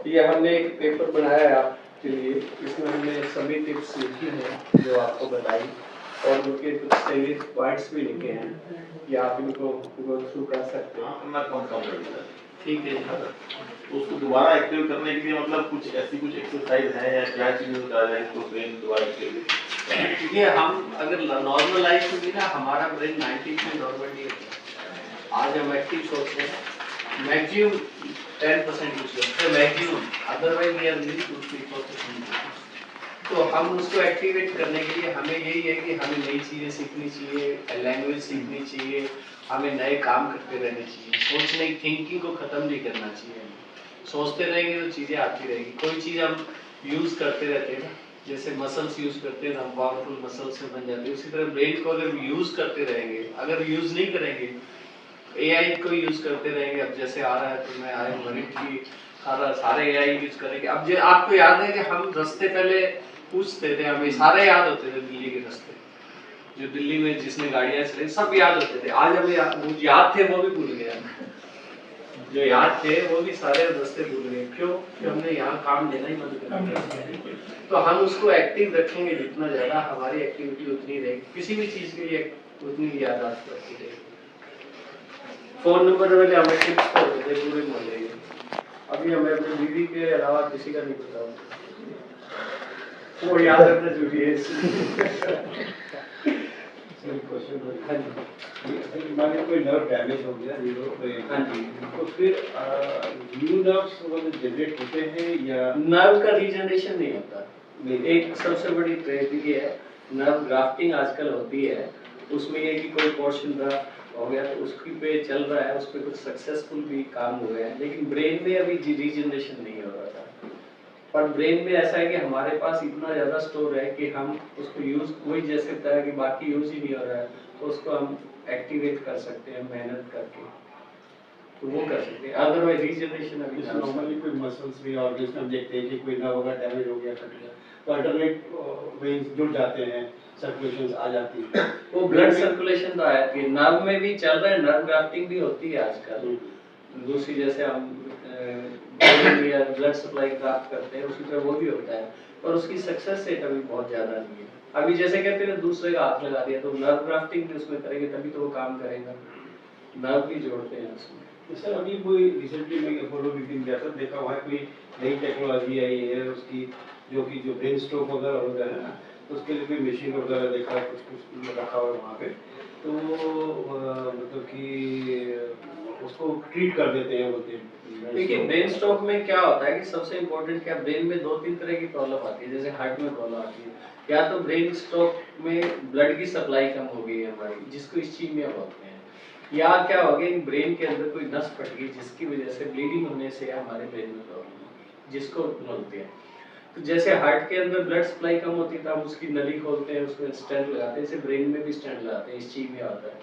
ये हमने एक पेपर बनाया है आपके लिए, इसमें हमने सभी टिप्स लिखी हैं जो आपको बताई, और उनके कुछ सही पॉइंट्स भी लिखे हैं, या आप इनको गो थ्रू कर सकते हैं। ठीक है। उसको दोबारा एक्टिव करने के लिए मतलब कुछ ऐसी कुछ एक्सरसाइज है या क्या चीज़ बता रहे हैं इसको ब्रेन दोबारा एक्टिव? ये हम अगर नॉर्मल लाइफ में भी ना, हमारा ब्रेन 90% नॉर्मली होता है। आज हम एक्टिव सोचते हैं, मैक्सिमम 10% यूज करते हैं, maximum, otherwise we are living 2-3%। तो हम उसको एक्टिवेट करने के लिए हमें यही है कि हमें नई चीज़ें सीखनी चाहिए, लैंग्वेज सीखनी चाहिए, हमें नए काम करते रहने चाहिए, सोचने की थिंकिंग को ख़त्म नहीं करना चाहिए। सोचते रहेंगे तो चीज़ें आती रहेगी। कोई चीज़ हम यूज़ करते रहते हैं ना, जैसे मसल्स यूज़ करते हैं, हम पावरफुल मसल्स से बन जाते हैं। उसी तरह ब्रेन को अगर यूज़ करते रहेंगे, अगर यूज़ नहीं करेंगे, AI को यूज़ करते रहेंगे। अब जैसे आ रहा है तो मैं आए मरीज की सारे AI यूज़ करेंगे। अब जो आपको याद है कि हम रास्ते पहले पूछते थे, हमें सारे याद होते थे दिल्ली के रास्ते, जो दिल्ली में जिसने गाड़ियाँ चलाई सब याद होते थे। आज हमें याद थे वो भी भूल गए, जो याद थे वो भी सारे रास्ते भूल गए। क्यों? कि हमने यहाँ काम लेना ही बंद कर दिया। तो हम उसको एक्टिव रखेंगे जितना ज़्यादा हमारी एक्टिविटी उतनी रहेगी, किसी भी चीज़ के लिए उतनी यादाश्त करती रहेगी। फ़ोन नंबर वाले हमें टिप्स तो होते थे पूरे मोहल्ले के, अभी हमें अपनी बीवी के अलावा किसी का नहीं पता, वो याद रखना जरूरी है। मान लीजिए कोई नर्व डैमेज हो गया हाँ जी, तो फिर न्यू नर्व्स जनरेट होते हैं या नर्व का रीजनरेशन नहीं होता। एक सबसे बड़ी ट्रेजेडी है, नर्व ग्राफ्टिंग आजकल होती है, उसमें ये कि कोई पोर्शन ग्राफ्ट हो गया तो उसकी पे चल रहा है, उस पर कुछ सक्सेसफुल भी काम हुए हैं, लेकिन ब्रेन में अभी रीजनरेशन नहीं हो रहा था। पर ब्रेन में ऐसा है कि हमारे पास इतना ज़्यादा स्टोर है कि हम उसको यूज़, कोई जैसे तरह है कि बाकी यूज़ ही नहीं हो रहा है, तो उसको हम एक्टिवेट कर सकते हैं मेहनत करके, तो वो कर सकते हैं। अदरवाइज रीजनरेशन अभी नॉर्मली कोई मसल्स भी ऑर्गन्स में देखते हैं कि कोई नर्व अगर डैमेज हो गया कट गया तो अल्टरनेट वेन्स जुड़ जाते हैं, सर्कुलेशन आ जाती है, वो ब्लड सर्कुलेशन तो आया कि नर्व में भी चल रहा है, नर्व ग्राफ्टिंग भी होती है आजकल। दूसरी जैसे हम ब्लड सप्लाई ग्राफ्ट करते हैं उसी तरह वो भी होता है, पर उसकी सक्सेस रेट अभी बहुत ज़्यादा नहीं है। अभी जैसे कहते हैं दूसरे का हाथ लगा दिया, तो नर्व ग्राफ्टिंग भी उसमें करेंगे तभी तो वो काम करेगा, नर्व भी जोड़ते हैं उसमें। सर अभी कोई रिसेंटली मैं अपोलो मीटिंग गया था, देखा वहाँ कोई नई टेक्नोलॉजी आई है उसकी, जो कि जो ब्रेन स्ट्रोक वगैरह होता है ना, तो उसके लिए कोई मशीन वगैरह देखा है, कुछ रखा हुआ है वहाँ पे, तो मतलब कि उसको ट्रीट कर देते हैं बोलते हैं। देखिए ब्रेन स्ट्रोक में क्या होता है कि सबसे इम्पोर्टेंट क्या, ब्रेन में 2-3 तरह की प्रॉब्लम आती है। जैसे हार्ट में प्रॉब्लम आती है, या तो ब्रेन स्ट्रोक में ब्लड की सप्लाई कम हो गई है हमारी, जिसको इस्कीमिया बोलते हैं, या क्या हो गया ब्रेन के अंदर कोई नस फट गई जिसकी वजह से ब्लीडिंग होने से हमारे ब्रेन में प्रॉब्लम है, जिसको बोलते हैं। तो जैसे हार्ट के अंदर ब्लड सप्लाई कम होती है तो हम उसकी नली खोलते हैं, उसमें स्टेंट लगाते हैं, इसे ब्रेन में भी स्टेंट लगाते हैं, इस्कीमिया होता है।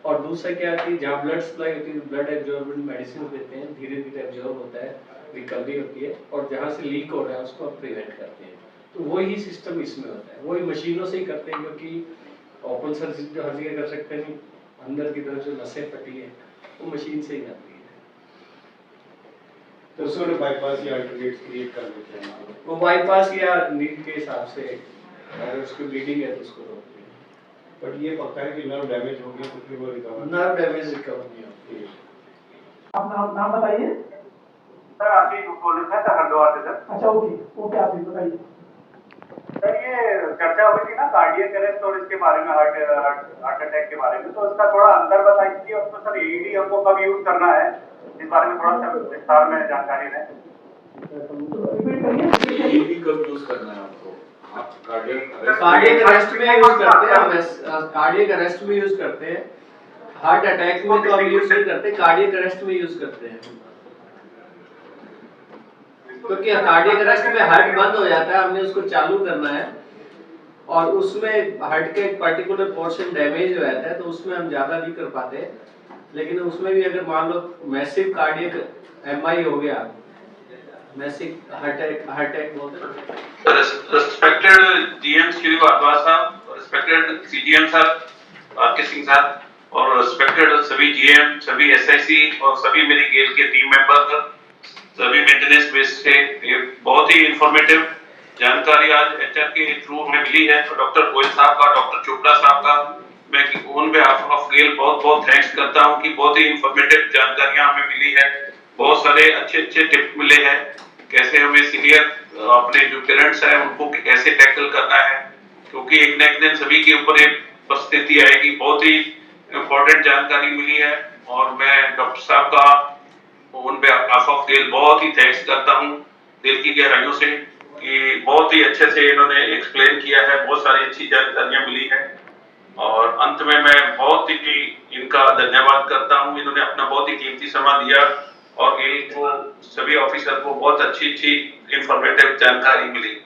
और दूसरा क्या है कि जहाँ ब्लड सप्लाई होती है ब्लड एब्जॉर्बेंट मेडिसिन देते हैं, धीरे धीरे एब्जॉर्ब होता है, रिकवरी होती है, और जहाँ से लीक हो रहा है उसको आप प्रिवेंट करते हैं। तो वही सिस्टम इसमें होता है, वही मशीनों से ही करते हैं, क्योंकि ओपन सर्जरी तो हर जगह कर सकते नहीं, अंदर की तरफ जो नसें फटी है वो मशीन से ही जाती है। तो उसको बाईपास या अल्टरनेट्स क्रिएट कर देते हैं, वो बाईपास या नीड के हिसाब से अगर उसकी ब्लीडिंग है तो उसको रोकते हैं। बट ये पक्का है कि नर्व डैमेज हो गया तो फिर वो रिकवर नर्व डैमेज रिकवर नहीं होती है। आप नाम बताइए सर। आशीष बोल रहे थे हरिद्वार से सर। अच्छा ओके आप बताइए सर ये चर्चा हो रही थी ना कार्डियक अरेस्ट और इसके बारे में, हार्ट अटैक के बारे में, तो इसका थोड़ा अंतर बताइए। और तो सर AED हमको कब यूज करना है, इस बारे में थोड़ा सा विस्तार में जानकारी दें। AED कब यूज करना है आपको? आप कार्डियक अरेस्ट में यूज करते हैं, हम कार्डियक अरेस्ट में यूज करते हैं, हार्ट अटैक में तो हम यूज नहीं करते, कार्डियक अरेस्ट में यूज करते हैं। क्योंकि कार्डियक अरेस्ट में हार्ट बंद हो जाता है, हमने उसको चालू करना है, और उसमें हार्ट के एक पर्टिकुलर पोर्शन डैमेज हो जाता है, तो उसमें हम ज्यादा नहीं कर पाते। लेकिन उसमें भी अगर मान लो मैसिव कार्डियक MI हो गया, मैसिव हार्ट अटैक बोलते हैं। रिस्पेक्टेड GM श्री वाधवा साहब, रिस्पेक्टेड CGM साहब आरके सिंह साहब, और रिस्पेक्टेड सभी GM, सभी SIC और सभी मेरी गेल के टीम मेंबर, सभी मेंटेनेंस बेस से ये बहुत ही इंफॉर्मेटिव जानकारी आज HR के थ्रू हमें मिली है। तो डॉक्टर गोयल साहब का, डॉक्टर चोपड़ा साहब का मैं ऑन बिहाफ ऑफ गेल बहुत बहुत थैंक्स करता हूं कि बहुत ही इंफॉर्मेटिव जानकारियां हमें मिली है। बहुत सारे अच्छे टिप्स मिले हैं, कैसे हमें सीनियर अपने जो पेरेंट्स हैं उनको कैसे टैकल करना है, क्योंकि एक न एक दिन सभी के ऊपर एक परिस्थिति आएगी। बहुत ही इंपॉर्टेंट जानकारी मिली है, और मैं डॉक्टर साहब का ऑन बिहाफ ऑफ गेल बहुत ही थैंक्स करता हूं दिल की गहराइयों से। कि बहुत ही अच्छे से इन्होंने एक्सप्लेन किया है, बहुत सारी अच्छी जानकारियां मिली है और अंत में मैं बहुत ही इनका धन्यवाद करता हूं। इन्होंने अपना बहुत ही कीमती समय दिया और गेल को सभी ऑफिसर को बहुत अच्छी इंफॉर्मेटिव जानकारी मिली।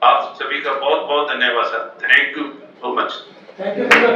आप सभी का बहुत बहुत धन्यवाद sir. Thank you so much. Thank you